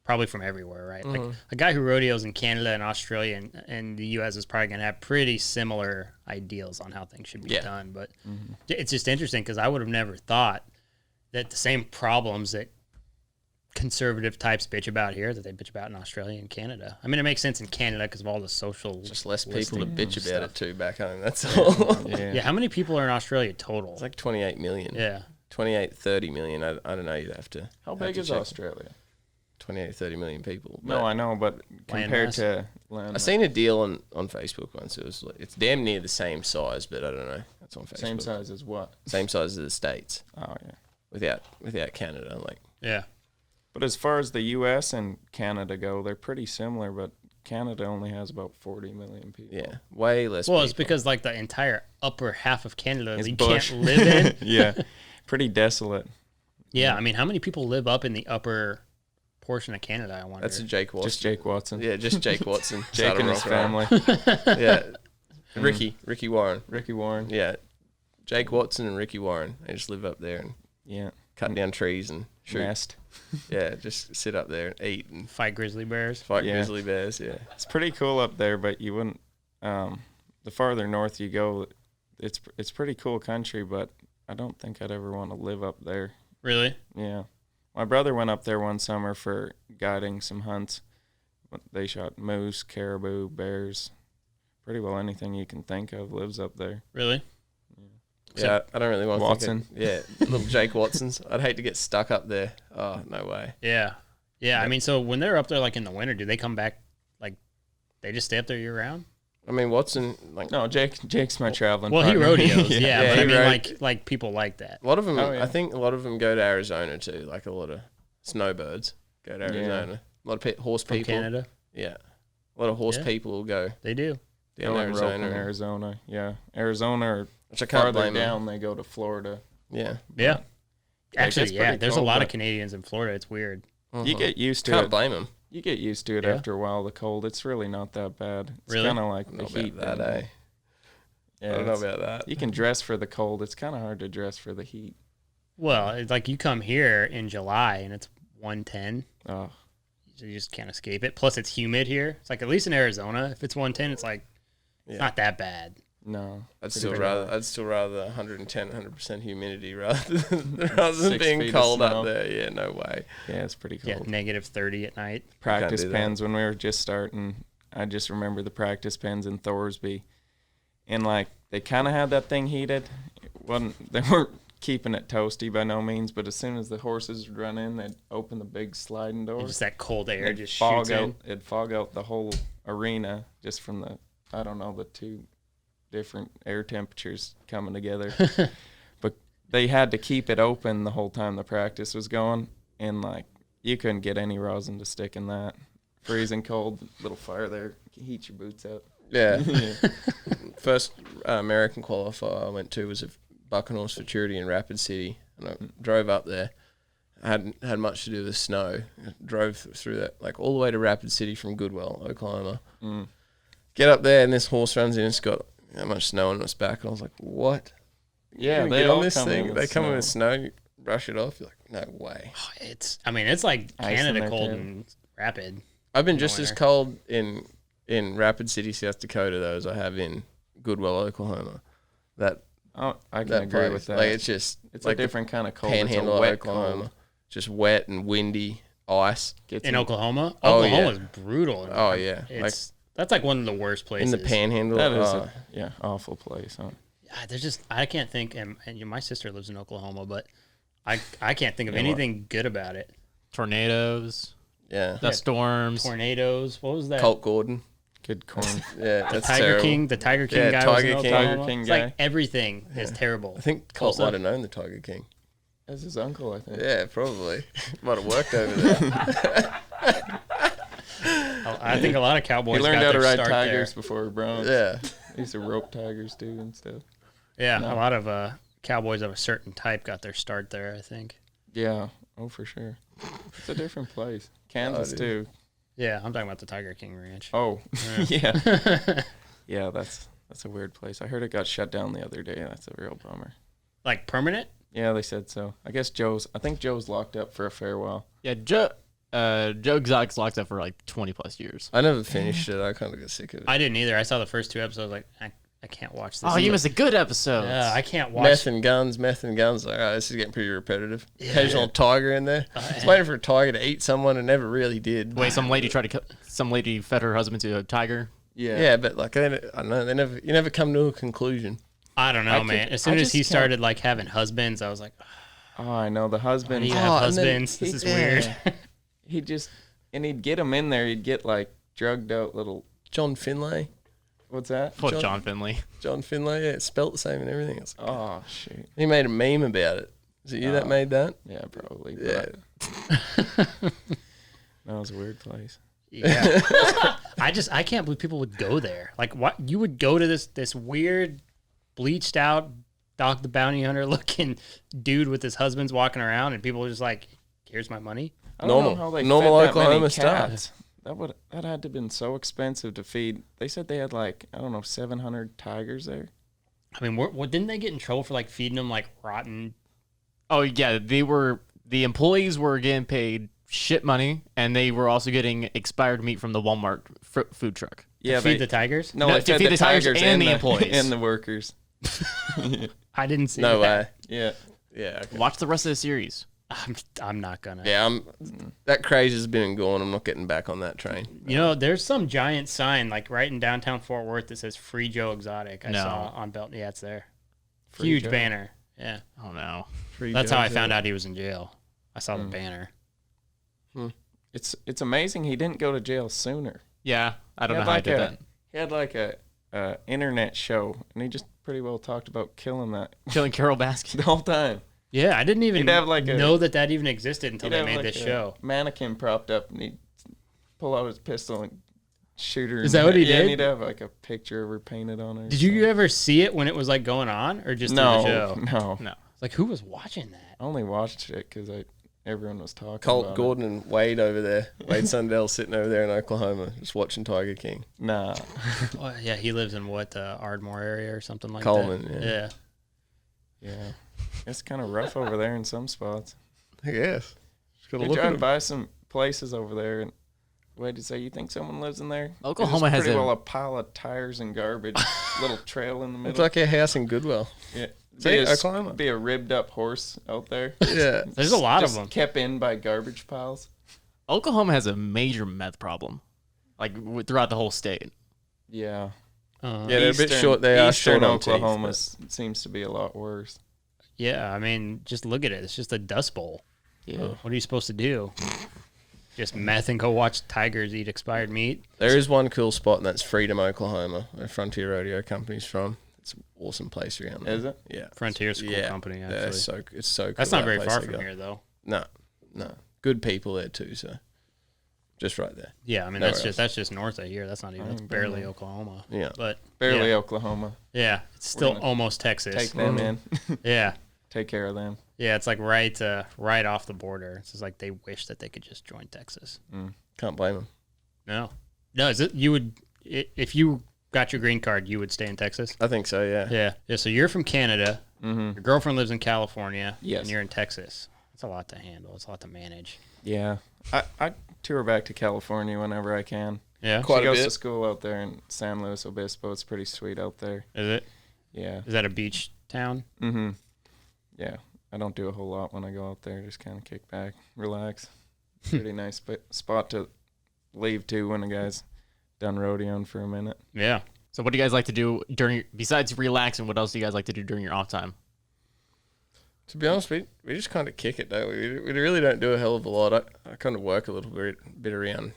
probably from everywhere, right? Mm-hmm. Like a guy who rodeos in Canada and Australia and the U.S. is probably going to have pretty similar ideals on how things should be done. But it's just interesting because I would have never thought that the same problems that conservative types bitch about here that they bitch about in Australia and Canada. I mean, it makes sense in Canada because of all the social. Just less people to bitch about it too back home. That's all. Yeah. How many people are in Australia total? It's like 28 million. Yeah. 28, 30 million. I don't know. You'd have to. How big is Australia? 28, 30 million people. No, I know, but compared to land. I seen a deal on Facebook once. It's damn near the same size, but I don't know. That's on Facebook. Same size as what? Same size as the States. Oh yeah. Without Canada, Yeah. But as far as the U.S. and Canada go, they're pretty similar, but Canada only has about 40 million people. Yeah, way less Well, people. it's because the entire upper half of Canada It's you bush. can't live in. Yeah, pretty desolate. Yeah, I mean, how many people live up in the upper portion of Canada, I wonder? That's a Jake Watson. Just Jake Watson. Yeah, just Jake Watson. Jake and his family. Yeah. Ricky Warren. Ricky Warren. Yeah. Jake Watson and Ricky Warren. They just live up there and cut down trees and shoot. Nest. Yeah, just sit up there and eat and fight grizzly bears. Grizzly bears, yeah. It's pretty cool up there, but you wouldn't the farther north you go, it's pretty cool country, but I don't think I'd ever want to live up there. Really? Yeah. My brother went up there one summer for guiding some hunts. They shot moose, caribou, bears. Pretty well anything you can think of lives up there. Really? Yeah, I don't really want to Watson. think of, little Jake Watsons. I'd hate to get stuck up there. Oh, no way. Yeah. Yeah, I mean, so when they're up there in the winter, do they come back they just stay up there year round? I mean, Watson no, Jake's my traveling partner. He rodeos, yeah, but I mean like people like that. A lot of them I think a lot of them go to Arizona too, a lot of snowbirds go to Arizona. A lot of horse From people. Canada? Yeah. A lot of horse people will go. They do. Down Arizona. Yeah. Arizona or which I can't farther blame down, they go to Florida. Yeah. Yeah. Actually, There's a cold, lot of Canadians in Florida. It's weird. You get used to Can't it. blame them. You get used to it after a while, the cold. It's really not that bad. It's Really? kind of like the heat. That, eh? Yeah, I don't know about that. You can dress for the cold. It's kind of hard to dress for the heat. Well, it's like you come here in July and it's 110. Oh, So you just can't escape it. Plus, it's humid here. It's like, at least in Arizona, if it's 110, it's like, it's not that bad. no. I'd still rather 110, 100% humidity rather than being cold up there. Yeah, no way. Yeah, it's pretty Yeah, cold. negative 30 at night. Practice do pens when we were just starting. I just remember the practice pens in Thorsby. And, like, they kind of had that thing heated. They weren't keeping it toasty by no means, but as soon as the horses would run in, they'd open the big sliding door. And just that cold air It'd just fog shoots out. in. It'd fog out the whole arena just from the, I don't know, the two different air temperatures coming together. But they had to keep it open the whole time the practice was going, and like you couldn't get any rosin to stick in that. Freezing cold, little fire there, heat your boots up. Yeah. First American qualifier I went to was at Buckenhorse Futurity in Rapid City, and I drove up there. I hadn't had much to do with snow. I drove through that, like all the way to Rapid City from Goodwell, Oklahoma. Get up there, and this horse runs in and it's got that much snow on its back, and I was like, "What?" Yeah, You they get all on this come thing. in They with come in snow. with snow. You brush it off. You're like, "No way." It's like Ice in Canada there, cold too. and rapid. I've been just as winter. cold in Rapid City, South Dakota, though, as I have in Goodwell, Oklahoma. I can agree with that. Like it's just It's like a different kind of cold. panhandle it's a of wet Oklahoma, cold. just wet and windy, ice Gets In you- Oklahoma? Oh, Oklahoma's brutal. Oh yeah, That's like one of the worst in places. the panhandle. That is awful place. Huh? There's just, I can't think, and my sister lives in Oklahoma, but I can't think of Yeah, anything good about it. Tornadoes, yeah. dust storms. Tornadoes. What was that? Colt Gordon. Good corn. Yeah, that's Tiger terrible. King. The Tiger King Yeah, guy was Tiger in King. Oklahoma. Tiger King It's guy. like everything is terrible. I think Colt Tulsa. might have known the Tiger King. That's his uncle, I think. Yeah, probably. Might have worked over there. I think a lot of cowboys He learned got how to their ride start tigers there. before broncs. Yeah. He used to rope tigers too and stuff. Yeah, No. a lot of cowboys of a certain type got their start there, I think. Yeah. Oh, for sure. It's a different place. Kansas dude. too. Yeah, I'm talking about the Tiger King Ranch. Oh, yeah. Yeah, that's a weird place. I heard it got shut down the other day. That's a real bummer. Like permanent? Yeah, they said so. I think Joe's locked up for a fair while. Yeah, Joe Exotic's locked up for like 20 plus years. I never finished it. I kind of got sick of it. I didn't either. I saw the first two episodes. Like, I can't watch this. Oh, you missed a good episode. Yeah, I can't watch. Meth and guns. Like, this is getting pretty repetitive. Occasional tiger in there. I was waiting for a tiger to eat someone and never really did. Wait, some lady fed her husband to a tiger. Yeah, but like I don't know. You never come to a conclusion. I don't know, man. As soon as he started like having husbands, I was like, Oh, I know the why husband. do you Oh, have and then husbands? This is yeah. weird. He'd get him in there. He'd get like drugged out little. John Finlay. What's that? Fuck John Finlay. John Finlay. Yeah, it's spelt the same and everything. It's like, Oh shoot. he made a meme about it. Is it you that made that? Yeah, probably. Yeah. That was a weird place. Yeah. I can't believe people would go there. Like, what you would go to this weird, bleached out Dog the Bounty Hunter looking dude with his husbands walking around, and people are just like, "Here's my money." I don't Normal. know how they Normal fed that many Oklahoma stuff. cats. That had to have been so expensive to feed. They said they had like 700 tigers there. I mean, didn't they get in trouble for like feeding them like rotten? Oh yeah, the employees were getting paid shit money, and they were also getting expired meat from the Walmart food truck. Yeah, Feed the tigers? No, No, they to fed feed the the tigers tigers and the employees. and the workers. I didn't see No that. way. Yeah. Yeah. Okay. Watch the rest of the series. I'm not gonna. Yeah, that craze has been and gone. I'm not getting back on that train. You know, there's some giant sign like right in downtown Fort Worth that says "Free Joe Exotic." I No. saw on Belt. Yeah, it's there. Free Huge Joe. banner. Yeah, Oh no. that's how I found out he was in jail. I saw the banner. It's amazing he didn't go to jail sooner. Yeah, I don't He know had how I did that. He had like a internet show, and he just pretty well talked about killing that Killing Carol Baskin. the whole time. Yeah, I didn't even He'd have like know that even existed until He'd they have made like this a show. mannequin propped up, and he'd pull out his pistol and shoot her. Is that what he Yeah, did? and he'd have like a picture of her painted on her. Did you ever see it when it was like going on, or just in No, the show? no. No. Like, who was watching that? I only watched it because everyone was talking Colt about Gordon and Wade over there. Wade Sundell sitting over there in Oklahoma just watching Tiger King. Nah. Well, yeah, he lives in what, Ardmore area or something like Coleman, that? yeah. Yeah. It's kind of rough over there in some spots. I guess. Just gotta We look at drive him. by some places over there, and Wade would say, "You think someone lives in there?" Oklahoma has pretty a- well a pile of tires and garbage, little trail in the middle. It's like a house in Goodwill. Yeah. See, Oklahoma. Be a ribbed up horse out there. Yeah. There's a lot of Just them. kept in by garbage piles. Oklahoma has a major meth problem, throughout the whole state. Yeah. Yeah, they're a bit short. They are short Eastern on teeth, Oklahoma but- seems to be a lot worse. Yeah, I mean, just look at it. It's just a dust bowl. Yeah. What are you supposed to do? Just meth and go watch tigers eat expired meat? There is one cool spot, and that's Freedom, Oklahoma, where Frontier Rodeo Company's from. It's an awesome place around there. Is it? Yeah. Frontier's a cool company, actually. Yeah, it's so cool. That's not that very place far they from got. here, though. No. Good people there too, so just right there. Yeah, I mean, Nowhere that's just north of here. That's not even, that's barely Oklahoma. Yeah. But Barely yeah, Oklahoma. yeah, it's still gonna almost Texas. Take them in. Yeah. Take care of them. Yeah, it's like right off the border. It's just like they wish that they could just join Texas. Can't blame them. No, is it you would if you got your green card, you would stay in Texas? I think so, yeah. Yeah. So you're from Canada. Your girlfriend lives in California. Yes. And you're in Texas. It's a lot to handle. It's a lot to manage. Yeah. I tour back to California whenever I can. Yeah. Quite She a goes bit. to school out there in San Luis Obispo. It's pretty sweet out there. Is it? Yeah. Is that a beach town? Mm-hmm. Yeah. I don't do a whole lot when I go out there. Just kind of kick back, relax. Pretty nice spot to leave to when the guy's done rodeoing for a minute. Yeah. So what do you guys like to do besides relaxing? What else do you guys like to do during your off time? To be honest, we just kind of kick it, don't we? We really don't do a hell of a lot. I kind of work a little bit around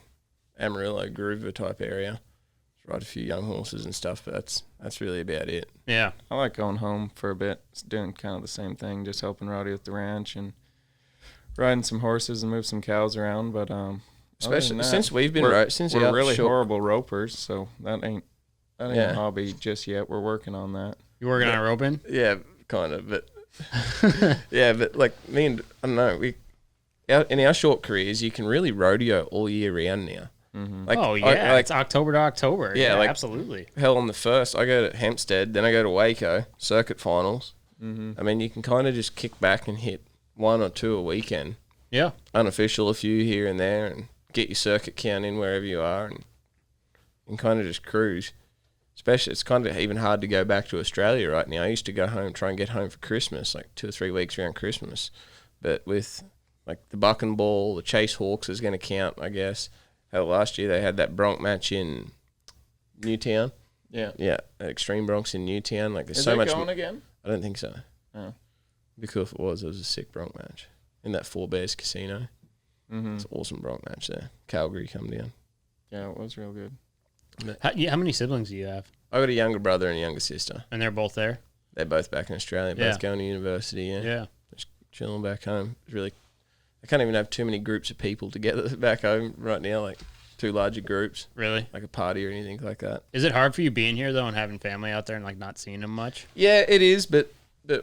Amarillo, Groover type area. Ride a few young horses and stuff, but that's really about it. Yeah. I like going home for a bit, doing kind of the same thing, just helping Roddy at the ranch and riding some horses and move some cows around. But Especially other than that, since we've been since we're really short. horrible ropers, so that ain't Yeah. a hobby just yet. We're working on that. You working on roping? Yeah, kind of, but yeah, but like me and I don't know, in our short careers, you can really rodeo all year round now. Like, Oh yeah, like it's October to October. Yeah, like- absolutely. hell on the first, I go to Hempstead, then I go to Waco circuit finals. I mean, you can kind of just kick back and hit one or two a weekend, Yeah. unofficial a few here and there, and get your circuit count in wherever you are, and kind of just cruise. Especially, it's kind of even hard to go back to Australia right now. I used to go home, try and get home for Christmas, like 2 or 3 weeks around Christmas. But with like the Buck and Ball, the Chase Hawks is going to count, I guess. Hell, last year they had that bronc match in Newtown. Yeah. Yeah, Extreme Broncs in Newtown. Like, there's Is so that much. going again? I don't think so. Oh. It'd be cool if it was. It was a sick bronc match in that Four Bears Casino. Mm-hmm. It's an awesome bronc match there. Calgary come down. Yeah, it was real good. How many siblings do you have? I got a younger brother and a younger sister. And they're both there? They're both back in Australia. Yeah. Both going to university. Yeah. Yeah. Just chilling back home. It's really, I can't even have too many groups of people together back home right now. Like too larger groups, Really? like a party or anything like that. Is it hard for you being here though and having family out there and like not seeing them much? Yeah, it is. But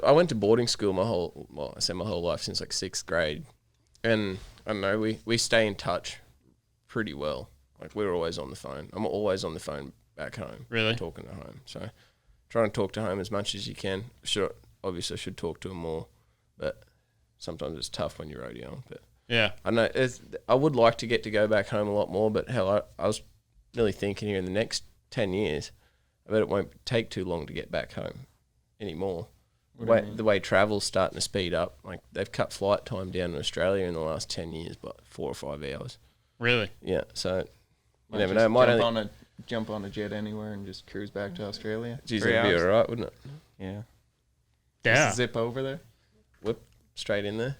I went to boarding school my whole life since like 6th grade, and I don't know, we stay in touch pretty well. Like, we're always on the phone. I'm always on the phone back home. Really? Talking to home. So try and talk to home as much as you can. Obviously I should talk to him more, but sometimes it's tough when you're rodeoing. But Yeah. I know I would like to get to go back home a lot more, but hell, I was really thinking here in the next 10 years, I bet it won't take too long to get back home anymore. The way travel's starting to speed up, like they've cut flight time down in Australia in the last 10 years by 4 or 5 hours. Really? Yeah, so you never Just know. Jump on a jet anywhere and just cruise back to Australia. Geez, 3 that'd be hours. all right, wouldn't it? Yeah. Yeah. Just zip over there. Whip straight in there.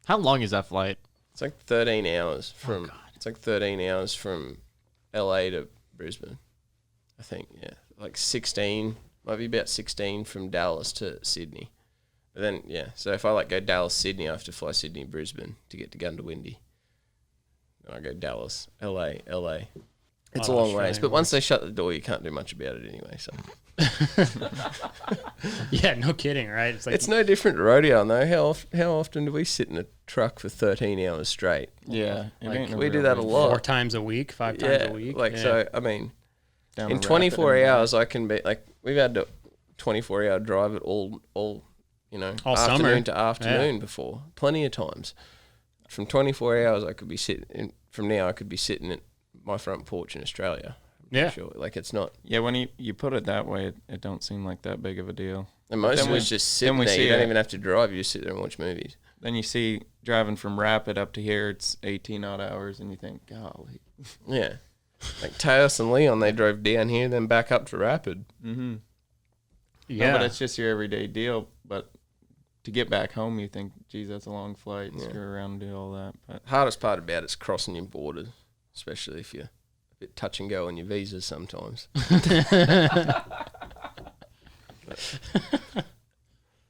How long is that flight? It's like 13 hours from. It's like 13 hours from LA to Brisbane, I think. Yeah, like 16. Might be about 16 from Dallas to Sydney. But then so if I like go Dallas Sydney, I have to fly Sydney Brisbane to get to Gundawindi. Then I go Dallas LA. It's a long ways, but once they shut the door, you can't do much about it anyway. So. Yeah, no kidding, right? It's like it's no different to rodeo, though. How often do we sit in a truck for 13 hours straight? Yeah, We do that a lot. 4 times a week, 5 times a week. So I mean, Down in a 24 rapid hours, I can be like we've had to 24-hour drive it all All afternoon summer. to afternoon before, plenty of times. From 24 hours, I could be sitting. From now, I could be sitting at my front porch in Australia. Yeah. Sure. Like it's not. Yeah, when you put it that way, it don't seem like that big of a deal. And most of it's just sitting there. You don't even have to drive. You just sit there and watch movies. Then you see driving from Rapid up to here, it's 18 odd hours, and you think, golly. Yeah. Like Teos and Leon, they drove down here, then back up to Rapid. Mm-hmm. Yeah. No, but it's just your everyday deal. But to get back home, you think, geez, that's a long flight. Screw around and do all that. But hardest part about it's crossing your borders, especially if you're a bit touch and go on your visas sometimes.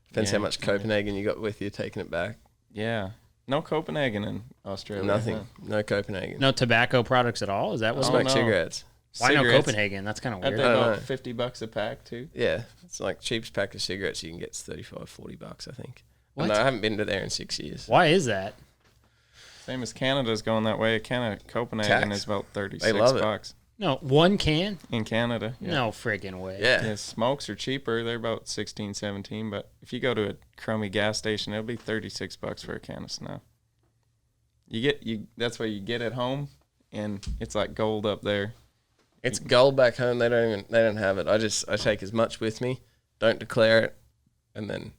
Depends how much Copenhagen you got with you taking it back. Yeah. No Copenhagen in Australia. Nothing. Huh? No Copenhagen. No tobacco products at all? Is that what? Smoke no. cigarettes. Why no Cigarettes. Copenhagen? That's kind of Aren't weird. they I about know. $50 a pack too? Yeah, it's like cheapest pack of cigarettes you can get is $35-$40, I think. What? No, I haven't been to there in 6 years. Why is that? Same as Canada's going that way. Copenhagen Tax. is about 36 They love it. bucks No, 1 can? in Canada. Yeah. No friggin' way. Yeah. Yeah, smokes are cheaper. They're about 16, 17, but if you go to a crummy gas station, it'll be 36 bucks for a can of snuff. That's what you get at home, and it's like gold up there. It's gold back home. They don't have it. I take as much with me, don't declare it, and then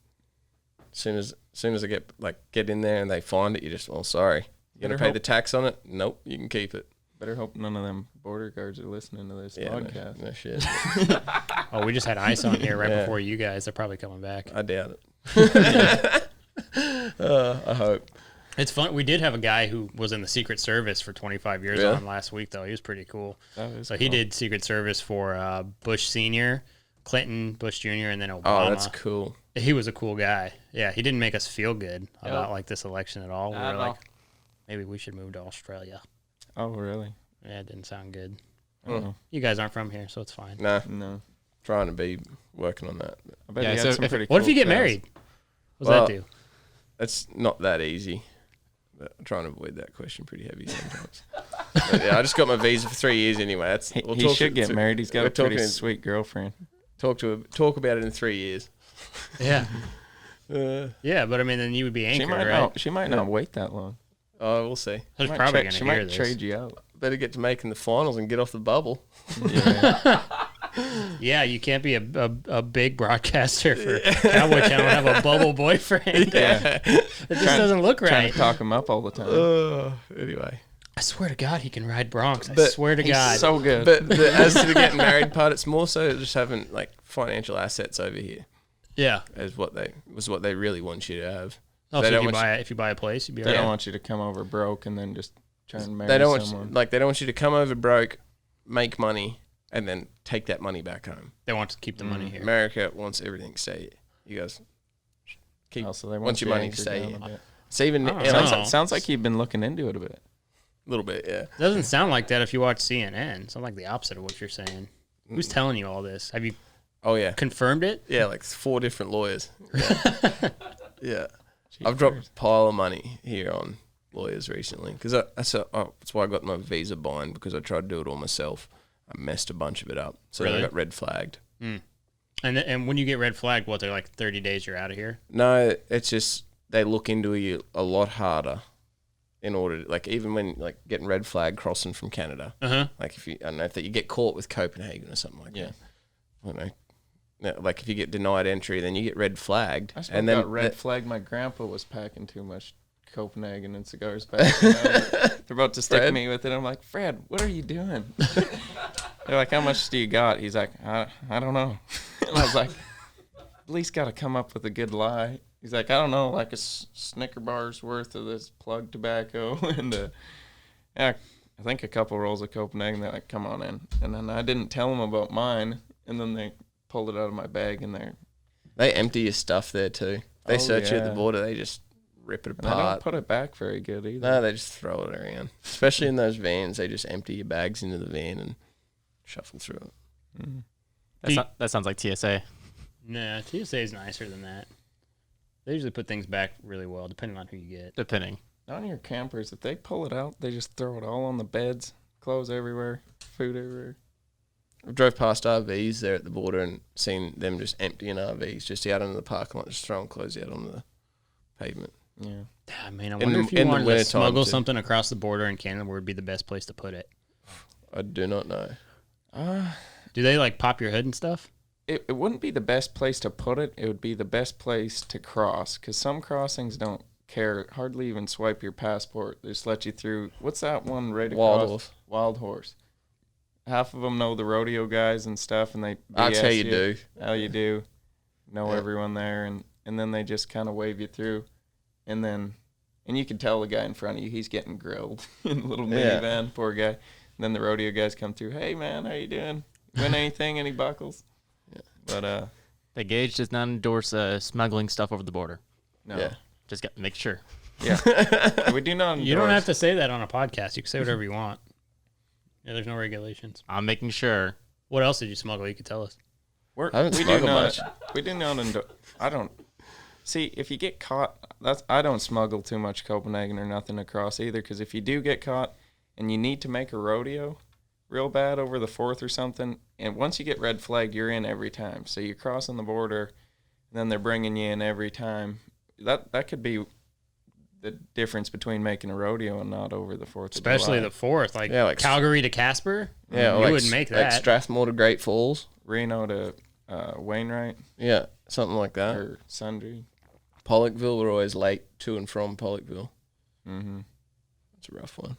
as soon as I get in there and they find it, you just, sorry. You're gonna pay the tax on it? Nope, you can keep it. Better hope none of them border guards are listening to this podcast. No shit. Oh, we just had ice on here right Yeah. before you guys. They're probably coming back. I doubt it. I hope. It's fun. We did have a guy who was in the Secret Service for 25 years Really? on last week, though. He was pretty cool. That is So he cool. did Secret Service for Bush Sr., Clinton, Bush Jr., and then Obama. Oh, that's cool. He was a cool guy. Yeah, he didn't make us feel good about like this election at all. We were like, maybe we should move to Australia. Oh, really? Yeah, it didn't sound good. Oh, You guys aren't from here, so it's fine. Nah, no. trying to be working on that. I bet Yeah, he so had some if- pretty What if cool you get trails. married? What does Well, that do? It's not that easy. But I'm trying to avoid that question pretty heavy sometimes. But yeah, I just got my visa for 3 years anyway. That's He should get married. He's got we're a pretty talking- sweet girlfriend. Talk about it in 3 years. Yeah. Uh, Yeah, but I mean, then you would be anchored, right? She might not wait that long. oh, we'll see. Who's Might probably tra- going she to hear might this. trade you out. Better get to making the finals and get off the bubble. Yeah. Yeah, you can't be a big broadcaster for Cowboy Channel and have a bubble boyfriend. Yeah. It just doesn't look Trying right. to talk him up all the time. Anyway. I swear to God, he can ride Bronx. I But swear to He's God. so good. But as to the getting married part, it's more so just having like financial assets over here yeah. as what they really want you to have. Oh, They so don't if you buy a place, you'd be They all don't right. want you to come over broke and then just try and marry They don't want someone. they don't want you to come over broke, make money, and then take that money back home. They want to keep the money here. America wants everything to stay here. You guys keep Oh, so they want your money to anchored stay down here. a bit. It's even I don't a know. Sounds like you've been looking into it a bit. little bit, yeah. Doesn't sound like that if you watch CNN. It sounds like the opposite of what you're saying. Who's telling you all this? Have you Oh yeah, confirmed it? yeah, like 4 different lawyers. Yeah. I've dropped a pile of money here on lawyers recently because that's why I got my visa bind, because I tried to do it all myself. I messed a bunch of it up, so Really? I got red flagged. And when you get red flagged, what, they're like 30 days you're out of here? No, it's just they look into you a lot harder in order to, like, even when like getting red flag crossing from Canada. Uh-huh. Like if you, I don't know, if you get caught with Copenhagen or something like that. I don't know. No, like if you get denied entry, then you get red flagged. I still and then got red flag. My grandpa was packing too much Copenhagen and cigars back. They're about to stick Fred? me with it. I'm like, Fred, what are you doing? They're like, how much do you got? He's like, I don't know. And I was like, at least got to come up with a good lie. He's like, I don't know, like a Snicker bar's worth of this plug tobacco and yeah, I think a couple rolls of Copenhagen. They're like, come on in. And then I didn't tell them about mine, and then they pulled it out of my bag, and they empty your stuff there too. They Oh, search you at the yeah. border. They just rip it And they apart. don't put it back very good either. No, they just throw it around. Especially in those vans, they just empty your bags into the van and shuffle through it. Mm. That sounds like TSA. Nah, TSA is nicer than that. They usually put things back really well, depending on who you get. Depending. On your campers, if they pull it out, they just throw it all on the beds, clothes everywhere, food everywhere. I drove past RVs there at the border and seen them just emptying RVs just out into the parking lot, just throwing clothes out on the pavement. Yeah. I mean, I In wonder the- if you in the wanted to winter time, smuggle too. something across the border in Canada, where would be the best place to put it? I do not know. Do they like pop your hood and stuff? It wouldn't be the best place to put it. It would be the best place to cross, because some crossings don't care, hardly even swipe your passport. They just let you through. What's that one right across? Wild horse. Wild Horse. Half of them know the rodeo guys and stuff, and they That's how you do. How you do. Know Yeah. everyone there, and then they just kind of wave you through. And you can tell the guy in front of you, he's getting grilled in a little Yeah. minivan, poor guy. And then the rodeo guys come through. Hey, man, how you doing? Win anything? Any buckles? Yeah. But, The gauge does not endorse smuggling stuff over the border. no. Yeah. Just got to make sure. Yeah. We do not You don't endorse- have to say that on a podcast. You can say whatever you want. Yeah, there's no regulations. I'm making sure. What else did you smuggle? You could tell us. I haven't we do smuggled not. much. We do not endorse. I don't. See, if you get caught, I don't smuggle too much Copenhagen or nothing across either, because if you do get caught and you need to make a rodeo real bad over the 4th or something, and once you get red flagged, you're in every time. So you're crossing the border, and then they're bringing you in every time. That could be the difference between making a rodeo and not over the 4th of Especially July. the 4th. Like, Yeah, like- Calgary to Casper? Yeah, You like, wouldn't make like that. Strathmore to Great Falls. Reno to Wainwright Yeah, something like that. or Sundry. Pollockville, we're always late to and from Pollockville. Mm-hmm. It's a rough one.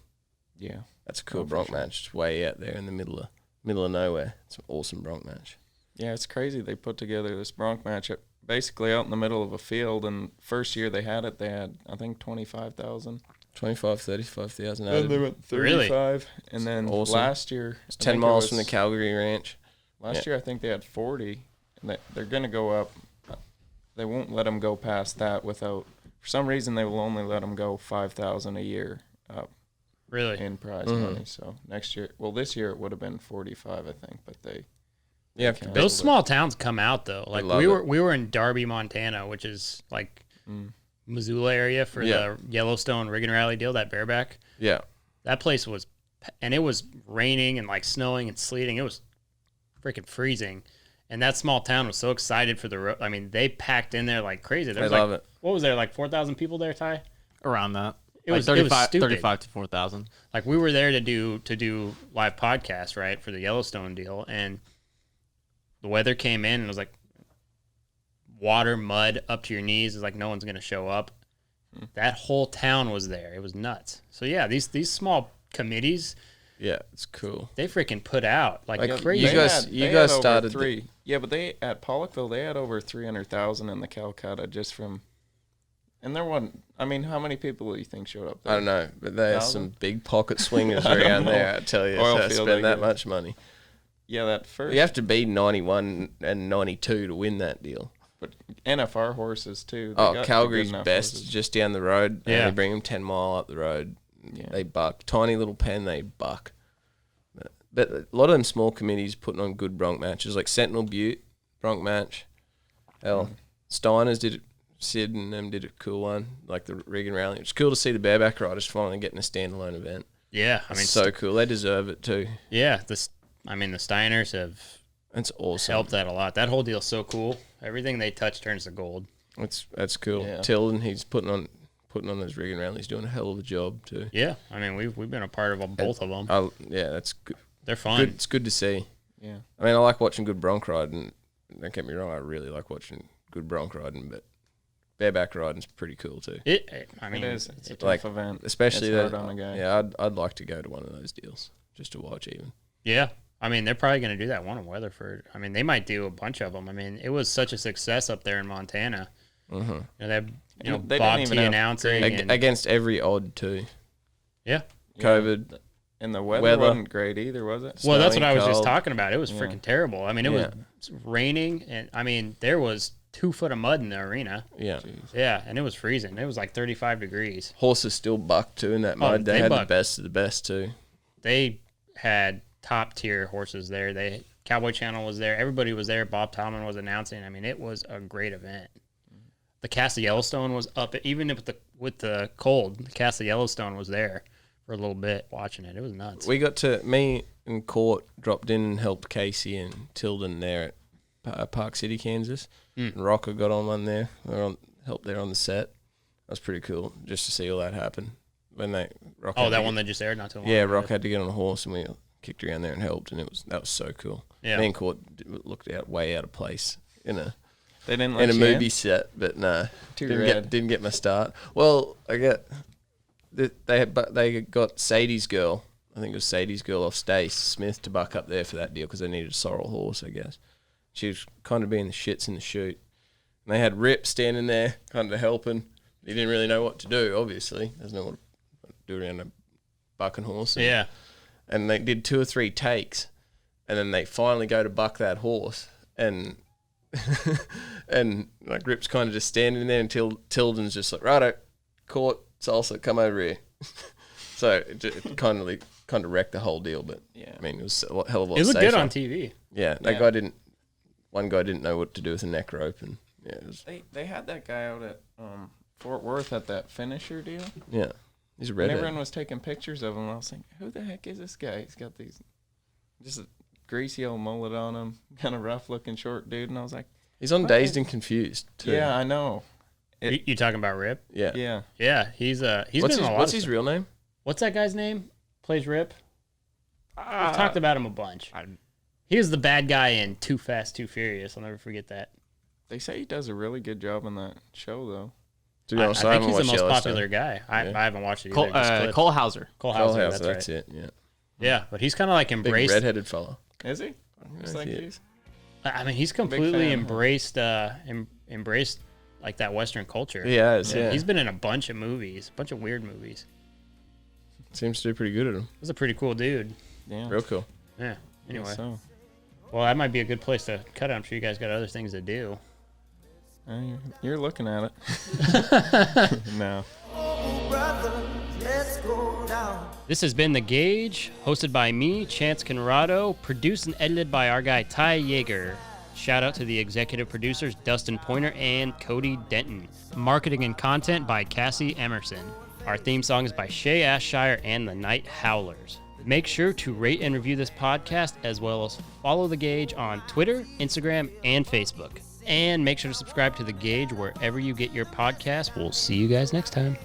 Yeah. That's a cool Oh, for bronc sure. match. It's way out there in the middle of nowhere. It's an awesome bronc match. Yeah, it's crazy. They put together this bronc match basically out in the middle of a field, and first year they had, I think, 25,000. 25, 35,000 And they added. went Really? 35. And then Awesome. last year, It's I 10 think it miles from the was- Calgary Ranch. Last year, I think they had 40, and they're going to go up. They won't let them go past that without. For some reason, they will only let them go 5,000 a year up Really? in prize Mhm. money. So next year, this year it would have been 45, I think, but they. Yeah, can't. Those small towns come out, though. Like, love we were in Darby, Montana, which is like Missoula area for Yeah. the Yellowstone Rig and Rally deal, that bareback. Yeah. That place was, and it was raining and like snowing and sleeting. It was freaking freezing. And that small town was so excited for the road. I mean, they packed in there like crazy. There I was love like, it. what was there, like 4,000 people there, Ty? Around that. It Like was- it was stupid. 35 to 4,000. Like, we were there to do live podcasts, right, for the Yellowstone deal. And the weather came in and it was like water, mud up to your knees. It's like no one's going to show up. That whole town was there. It was nuts. So, yeah, these small committees, Yeah, it's cool. they freaking put out like Like, crazy. you guys- they guys over started the- 3. Yeah, but they at Pollockville they had over 300,000 in the Calcutta just from. And there wasn't. I mean, how many people do you think showed up there? I don't know, but there's 1,000? some big pocket swingers I don't around know. there, I tell you, Oil to field, spend I that guess. much money. Yeah, that first. You have to be 91 and 92 to win that deal. But NFR horses too. They Oh, got Calgary's good enough best, horses. just down the road. and Yeah. They bring them 10 mile up the road. Yeah. They buck. Tiny little pen, they buck. But a lot of them small committees putting on good bronc matches, like Sentinel Butte, bronc match. Hell, Steiners did it. Sid and them did a cool one, like the Rig and Rally. It's cool to see the bareback riders finally getting a standalone event. Yeah, I mean, It's so cool. They deserve it too. yeah, the Steiners have It's awesome. helped that a lot. That whole deal's so cool. Everything they touch turns to gold. That's cool. Yeah. Tilden, he's putting on those Rig and Rallies, doing a hell of a job too. Yeah, I mean, we've been a part of both of them. Yeah, that's good. They're fun. Good. It's good to see. Yeah. I mean, I like watching good bronc riding. Don't get me wrong, I really like watching good bronc riding, but bareback riding's pretty cool too. I mean, It is. It's a tough like, event. Especially it's that. hard on a guy. Yeah, I'd like to go to one of those deals just to watch even. yeah. I mean, they're probably going to do that one in Weatherford. I mean, they might do a bunch of them. I mean, it was such a success up there in Montana. Mm-hmm. You know, they have, They Bob didn't T even have announcing. and, Against every odd too. yeah. COVID. And the weather Weather. wasn't great either, was it? Well, that's what snowing, I was just cold. talking about. It was Yeah. freaking terrible. I mean, it Yeah. was raining, and I mean, there was 2 foot of mud in the arena. Yeah. Yeah, and it was freezing. It was like 35 degrees. Horses still buck too in that mud. They had buck. the best of the best too. They had top tier horses there. Cowboy Channel was there. Everybody was there. Bob Tomlin was announcing. I mean, it was a great event. The Cast of Yellowstone was up, even with the cold. The Cast of Yellowstone was there for a little bit watching it. It was nuts. Me and Court dropped in and helped Casey and Tilden there at Park City, Kansas. And Rocker got on one there. Helped there on the set. That was pretty cool just to see all that happen. That one that just aired not too long ago. Rock had to get on a horse and we kicked around there and helped, and that was so cool. Yeah. Me and Court looked way out of place in a movie set, but nah, didn't get my start. Well, they got Sadie's girl. I think it was Sadie's girl off Stace Smith to buck up there for that deal because they needed a sorrel horse, I guess. She was kind of being the shits in the chute. And they had Rip standing there, kind of helping. He didn't really know what to do, obviously. Doesn't know what to do around a bucking horse. And they did 2 or 3 takes, and then they finally go to buck that horse, and like Rip's kind of just standing there until Tilden's just like, righto, Court, Salsa, come over here. So it kind of wrecked the whole deal, but I mean, it was a hell of a lot safer. It looked good on TV. Yeah, one guy didn't know what to do with a neck rope, and they had that guy out at Fort Worth at that finisher deal. Yeah. He's a redhead. Everyone was taking pictures of him. I was thinking, who the heck is this guy? He's got just a greasy old mullet on him, kind of rough-looking short dude. And I was like, he's on Dazed and Confused too. Yeah, I know. You talking about Rip? Yeah. Yeah. Yeah, he's been in a lot. What's his real name? What's that guy's name? Plays Rip. We've talked about him a bunch. He was the bad guy in Too Fast, Too Furious. I'll never forget that. They say he does a really good job on that show, though. I think he's the most popular guy. I haven't watched it either. Cole Hauser. Cole Hauser, that's it, yeah. Yeah, but he's kind of like embraced... Big redheaded fellow. Is he? I mean, he's completely embraced like that Western culture. Yeah. He's been in a bunch of movies, a bunch of weird movies. Seems to do pretty good at him. He's a pretty cool dude. Yeah. Real cool. Yeah, anyway. So. Well, that might be a good place to cut it. I'm sure you guys got other things to do. You're looking at it. No. This has been The Gauge, hosted by me, Chance Conrado, produced and edited by our guy Ty Yeager. Shout out to the executive producers Dustin Pointer and Cody Denton. Marketing and content by Cassie Emerson. Our theme song is by Shay Ashshire and the Night Howlers. Make sure to rate and review this podcast, as well as follow The Gauge on Twitter, Instagram, and Facebook. And make sure to subscribe to The Gauge wherever you get your podcasts. We'll see you guys next time.